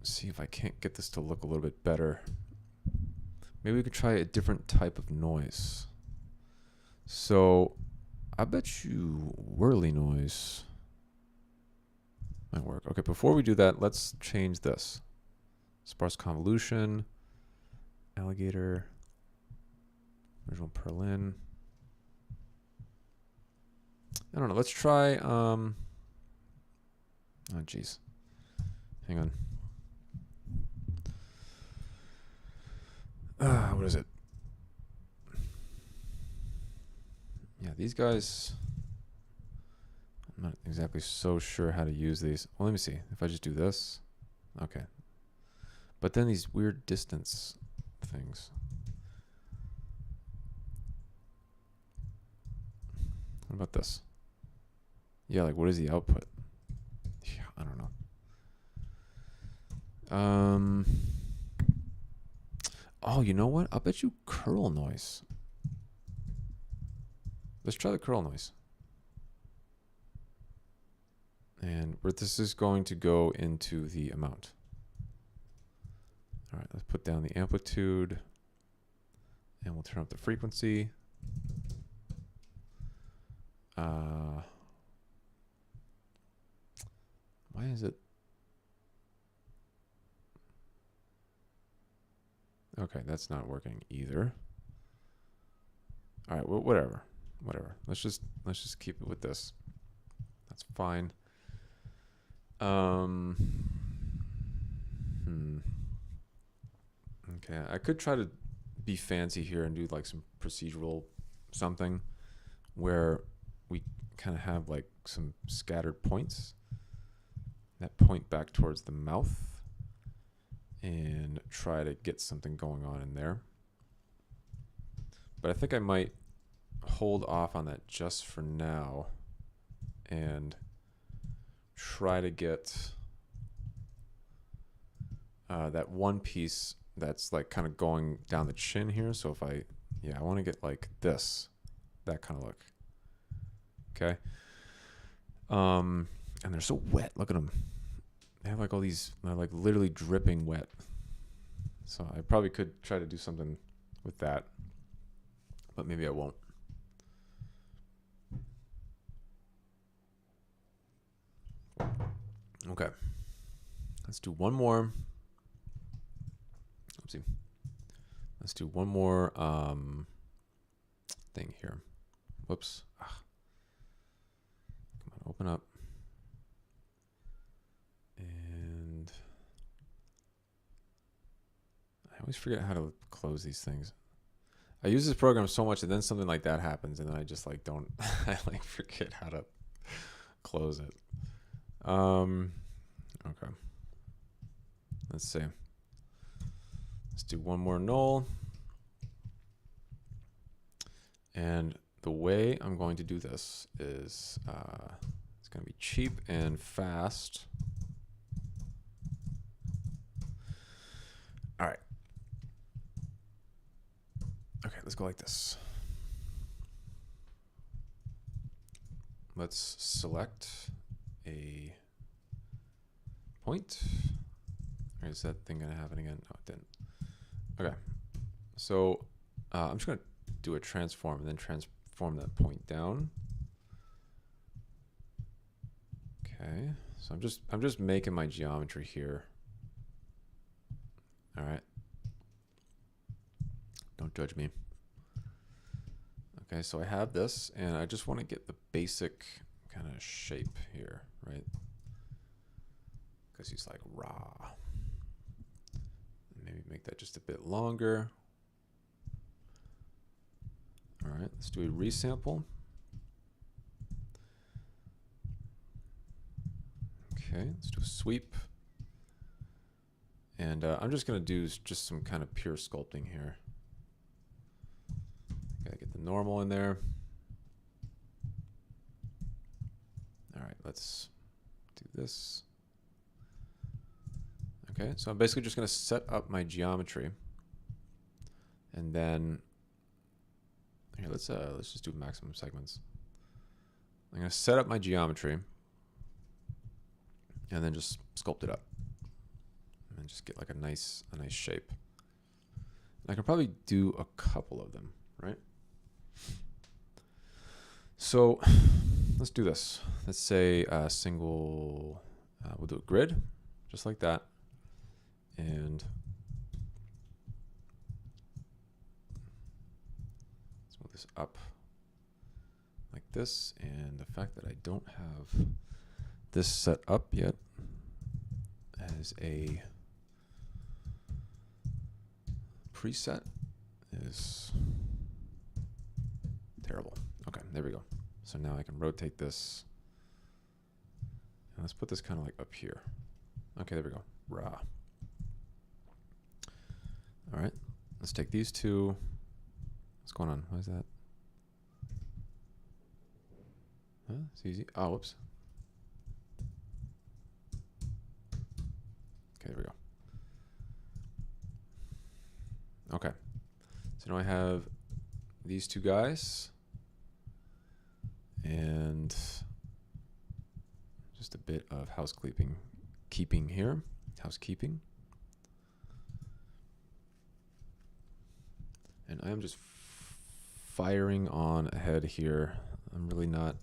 see if I can't get this to look a little bit better. Maybe we could try a different type of noise. So I bet you whirly noise might work. Okay, before we do that, let's change this. Sparse convolution, alligator, original Perlin. I don't know. Let's try. Oh, jeez. Hang on. What is it? Yeah, these guys. I'm not exactly so sure how to use these. Well, let me see. If I just do this. Okay. But then these weird distance things. What about this? Yeah, like what is the output? Yeah, I don't know. Oh, you know what? I'll bet you curl noise. Let's try the curl noise. And this is going to go into the amount. All right, let's put down the amplitude. And we'll turn up the frequency. Why is it? Okay, that's not working either. All right, well, whatever. Let's just keep it with this. That's fine. Okay, I could try to be fancy here and do like some procedural something where we kind of have like some scattered points that point back towards the mouth and try to get something going on in there. But I think I might hold off on that just for now and try to get that one piece that's like kind of going down the chin here. So if I want to get like this, that kind of look. Okay. And they're so wet. Look at them. They have like all these, they're like literally dripping wet. So I probably could try to do something with that, but maybe I won't. Okay. Let's do one more. Oopsie. Let's do one more thing here. Whoops. Come on, open up. And I always forget how to close these things. I use this program so much and then something like that happens and then I just like don't, I like forget how to close it. Okay. Let's see. Let's do one more null. And the way I'm going to do this is it's going to be cheap and fast. All right. Okay, let's go like this. Let's select a point. Or is that thing going to happen again? No, it didn't. Okay. So I'm just going to do a transform and then transform that point down. Okay. So I'm just making my geometry here. All right. Don't judge me. Okay, so I have this and I just want to get the basic kind of shape here, right? Because he's like raw. Maybe make that just a bit longer. All right, let's do a resample. Okay, let's do a sweep. And I'm just going to do just some kind of pure sculpting here. Gotta get the normal in there. All right, let's do this. Okay, so I'm basically just going to set up my geometry. And then Here, let's just do maximum segments. I'm gonna set up my geometry and then just sculpt it up and just get like a nice shape. I can probably do a couple of them, right? So let's do this. Let's say a single, we'll do a grid, just like that. And let's move this up like this. And the fact that I don't have this set up yet as a preset is terrible. Okay, there we go. So now I can rotate this. And let's put this kind of like up here. Okay, there we go. Rah. All right, let's take these two. What's going on? Why is that? Huh? It's easy. Oh, whoops. Okay, there we go. Okay, so now I have these two guys and just a bit of housekeeping here. Housekeeping. And I am just firing on ahead here. I'm really not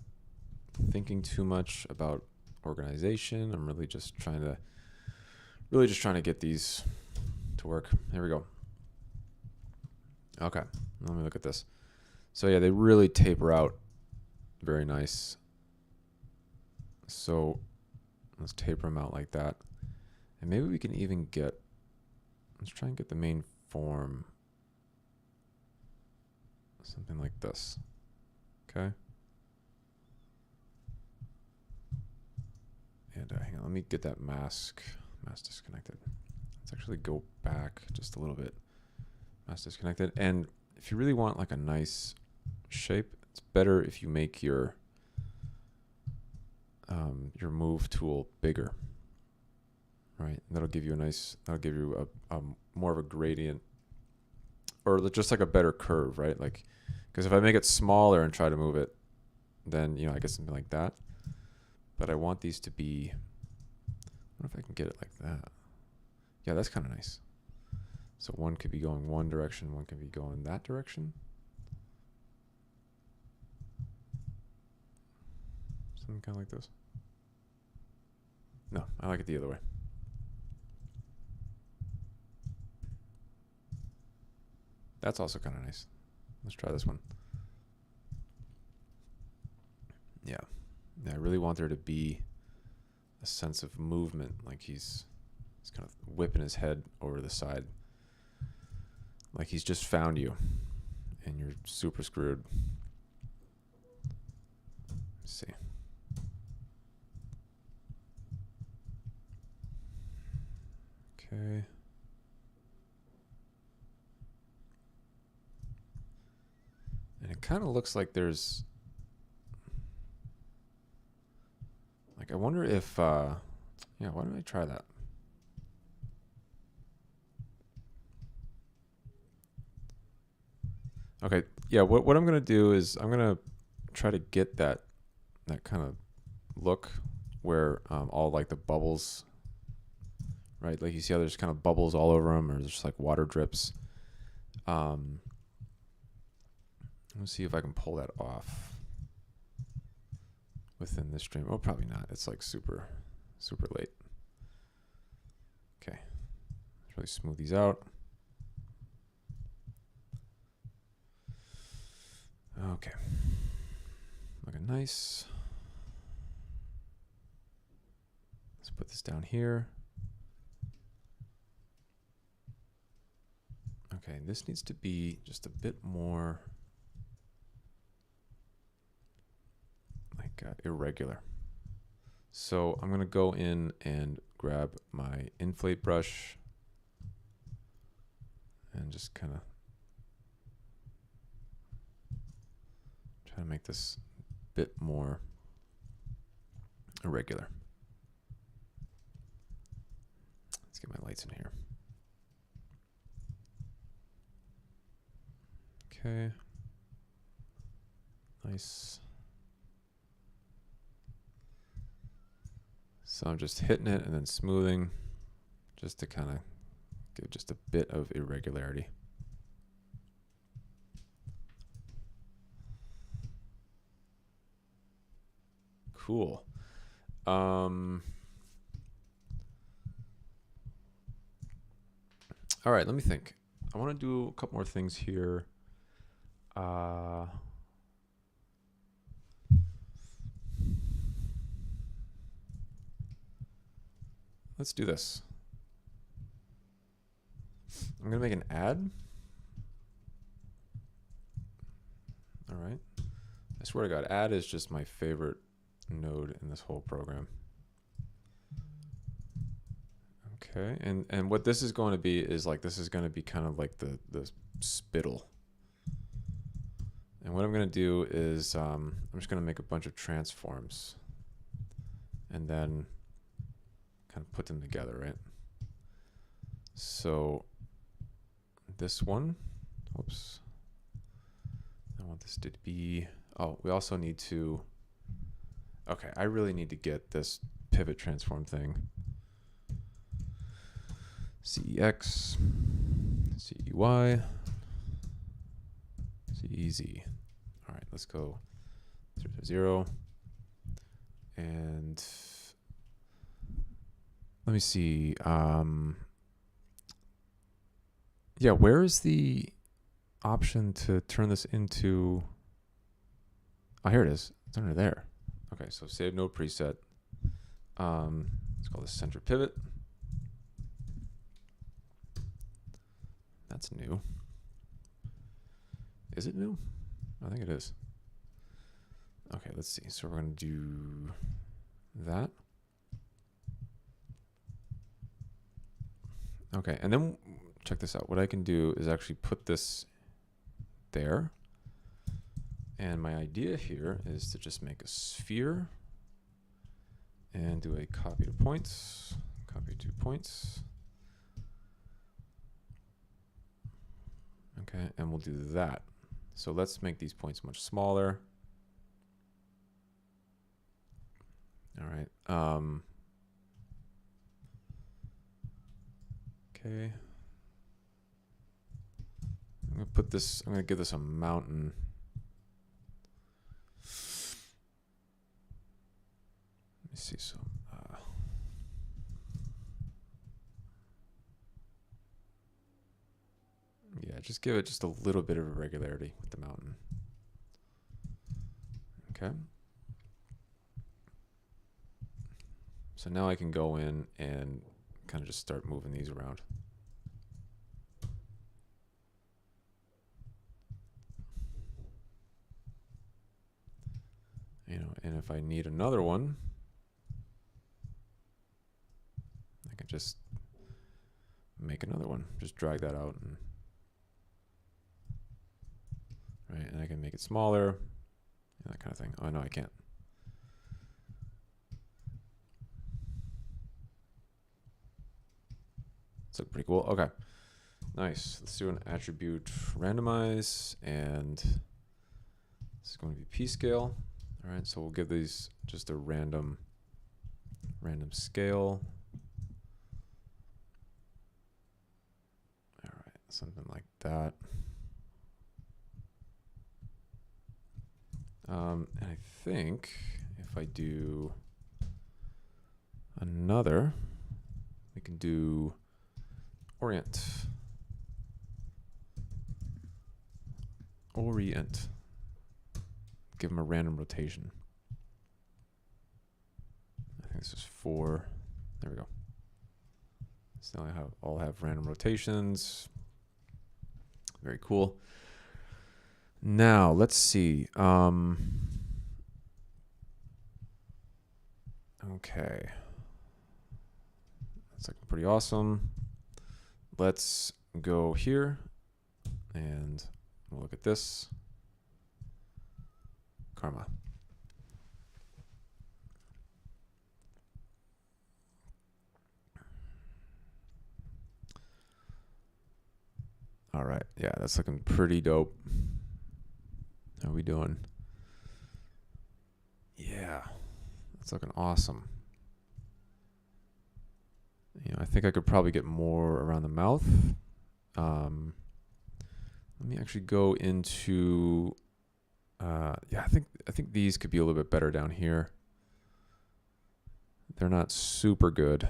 thinking too much about organization. I'm really just trying to get these to work. There we go. Okay, let me look at this. So yeah, they really taper out. Very nice. So let's taper them out like that. And maybe we can even let's try and get the main form something like this. Okay. And hang on, let me get that mask disconnected. Let's actually go back just a little bit. Mask disconnected. And if you really want like a nice shape, it's better if you make your move tool bigger, right? That'll give you a more of a gradient, or just like a better curve, right? Like, because if I make it smaller and try to move it, then I get something like that. But I want these to be, I wonder if I can get it like that. Yeah, that's kind of nice. So one could be going one direction, one could be going that direction. Something kind of like this. No, I like it the other way. That's also kind of nice. Let's try this one. Yeah. I really want there to be a sense of movement, like he's kind of whipping his head over the side. Like he's just found you and you're super screwed. Let's see. Okay. And it kind of looks like there's, like, I wonder if, yeah, why don't I try that? Okay, yeah, what I'm going to do is I'm going to try to get that kind of look where all like the bubbles, right? Like you see how there's kind of bubbles all over them, or just like water drips. Let's see if I can pull that off within this stream. Oh, probably not. It's like super late. Okay, let's really smooth these out. Okay, looking nice. Let's put this down here. Okay, this needs to be just a bit more like irregular. So I'm going to go in and grab my inflate brush and just kind of try to make this a bit more irregular. Let's get my lights in here. Okay. Nice. So I'm just hitting it and then smoothing just to kind of give just a bit of irregularity. Cool. All right, let me think. I want to do a couple more things here. Let's do this. I'm going to make an add. All right. I swear to God, add is just my favorite node in this whole program. Okay, and what this is going to be is like, this is going to be kind of like the spittle. And what I'm going to do is I'm just going to make a bunch of transforms and then kind of put them together, right? So this one, whoops. I want this to be, oh, we also need to, okay, I really need to get this pivot transform thing. CEX, CEY, CEZ. All right, let's go 0, 0. And let me see. Yeah, where is the option to turn this into? Oh, here it is. It's under there. Okay, so save node preset. Let's call this center pivot. That's new. Is it new? I think it is. Okay, let's see. So we're going to do that. Okay, and then check this out. What I can do is actually put this there. And my idea here is to just make a sphere and do a copy to points, copy to points. Okay, and we'll do that. So let's make these points much smaller. All right. Okay. I'm gonna put this, I'm gonna give this a mountain. Let me see, so yeah, just give it just a little bit of irregularity with the mountain. Okay. So now I can go in and kind of just start moving these around. You know, and if I need another one, I can just make another one. Just drag that out and right, and I can make it smaller, that kind of thing. Oh no, I can't. So pretty cool. Okay, nice. Let's do an attribute randomize, and this is going to be p scale. All right, so we'll give these just a random scale. All right, something like that. And I think if I do another, we can do orient. Give them a random rotation. I think this is 4. There we go. So now I all have random rotations. Very cool. Now let's see. Okay. That's looking pretty awesome. Let's go here and we'll look at this. Karma. All right. Yeah, that's looking pretty dope. How are we doing? It's looking awesome. You know, I think I could probably get more around the mouth. Let me actually go into, yeah, I think these could be a little bit better down here. They're not super good.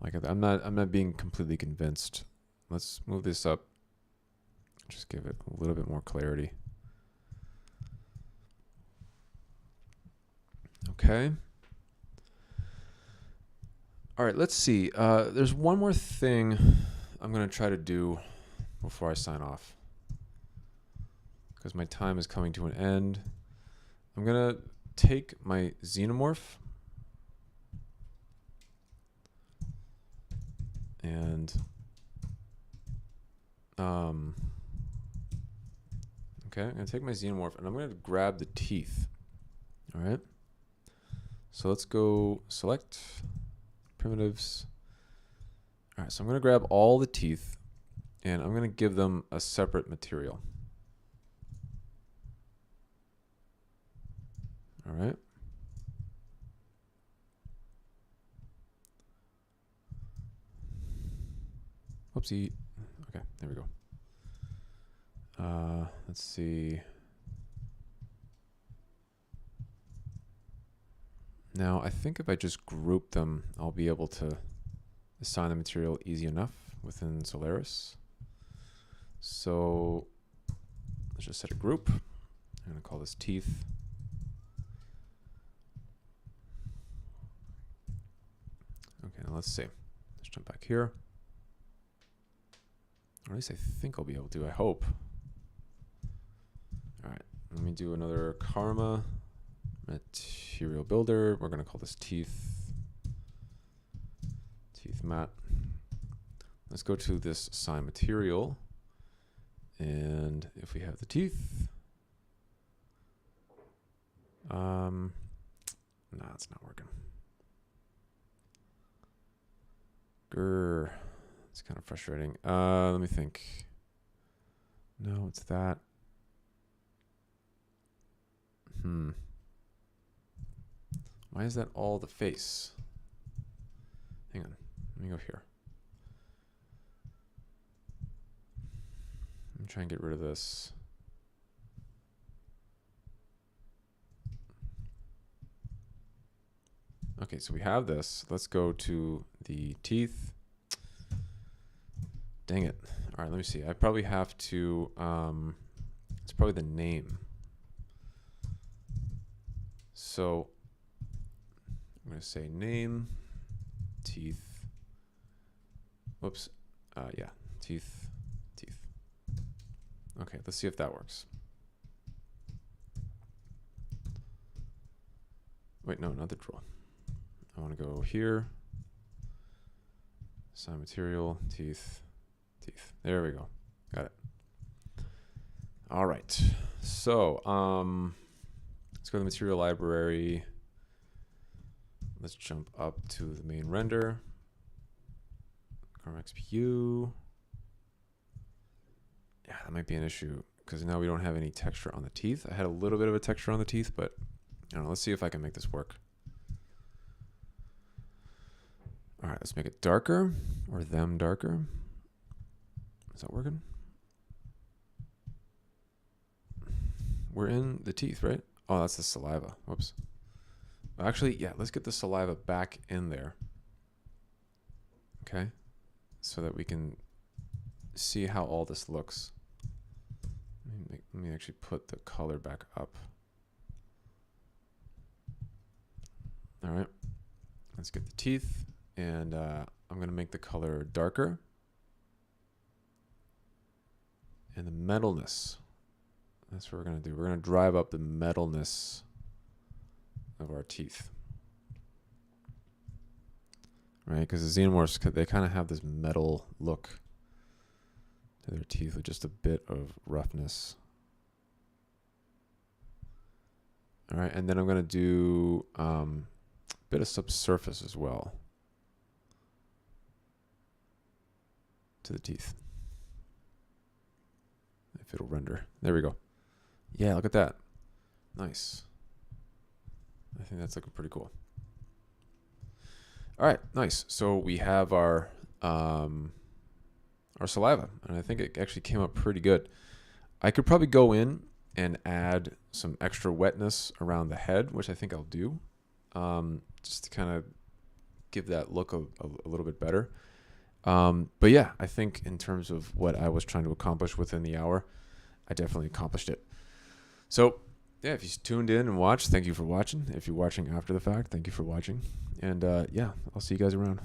Like, I'm not being completely convinced. Let's move this up. Just give it a little bit more clarity. Okay. All right, let's see. There's one more thing I'm going to try to do before I sign off, because my time is coming to an end. I'm going to take my Xenomorph and okay, I'm going to take my Xenomorph and I'm going to grab the teeth. All right. So let's go select primitives. All right, so I'm going to grab all the teeth and I'm going to give them a separate material. All right. Whoopsie. Okay, there we go. Let's see. Now, I think if I just group them, I'll be able to assign the material easy enough within Solaris. So let's just set a group. I'm going to call this teeth. Okay, now let's see. Let's jump back here. Or at least I think I'll be able to, I hope. All right, let me do another Karma material builder. We're going to call this teeth. Teeth mat. Let's go to this assign material. And if we have the teeth, nah, it's not working. Grr. It's kind of frustrating. Let me think. No, it's that. Why is that all the face? Hang on. Let me go here. Let me try and get rid of this. Okay, so we have this. Let's go to the teeth. Dang it. All right, let me see. I probably have to, it's probably the name. So I'm going to say name, teeth. Whoops. Yeah, teeth, teeth. Okay, let's see if that works. Wait, no, not the draw. I want to go here. Assign material, teeth, teeth. There we go. Got it. All right. So, let's go to the material library. Let's jump up to the main render. Chrome XPU. Yeah, that might be an issue because now we don't have any texture on the teeth. I had a little bit of a texture on the teeth, but I don't know. Let's see if I can make this work. All right, let's make it darker or them darker. Is that working? We're in the teeth, right? Oh, that's the saliva. Whoops. Actually, yeah, let's get the saliva back in there. Okay. So that we can see how all this looks. Let me actually put the color back up. All right. Let's get the teeth. And I'm going to make the color darker. And the metalness. That's what we're going to do. We're going to drive up the metalness of our teeth. Right? Because the Xenomorphs, they kind of have this metal look to their teeth with just a bit of roughness. All right. And then I'm going to do a bit of subsurface as well to the teeth. If it'll render. There we go. Yeah, look at that. Nice. think that's looking pretty cool. All right, nice. So we have our saliva, and I think it actually came up pretty good. I could probably go in and add some extra wetness around the head, which I think I'll do, just to kind of give that look a little bit better. But yeah, I think in terms of what I was trying to accomplish within the hour, I definitely accomplished it. So yeah, if you tuned in and watched, thank you for watching. If you're watching after the fact, thank you for watching. And yeah, I'll see you guys around.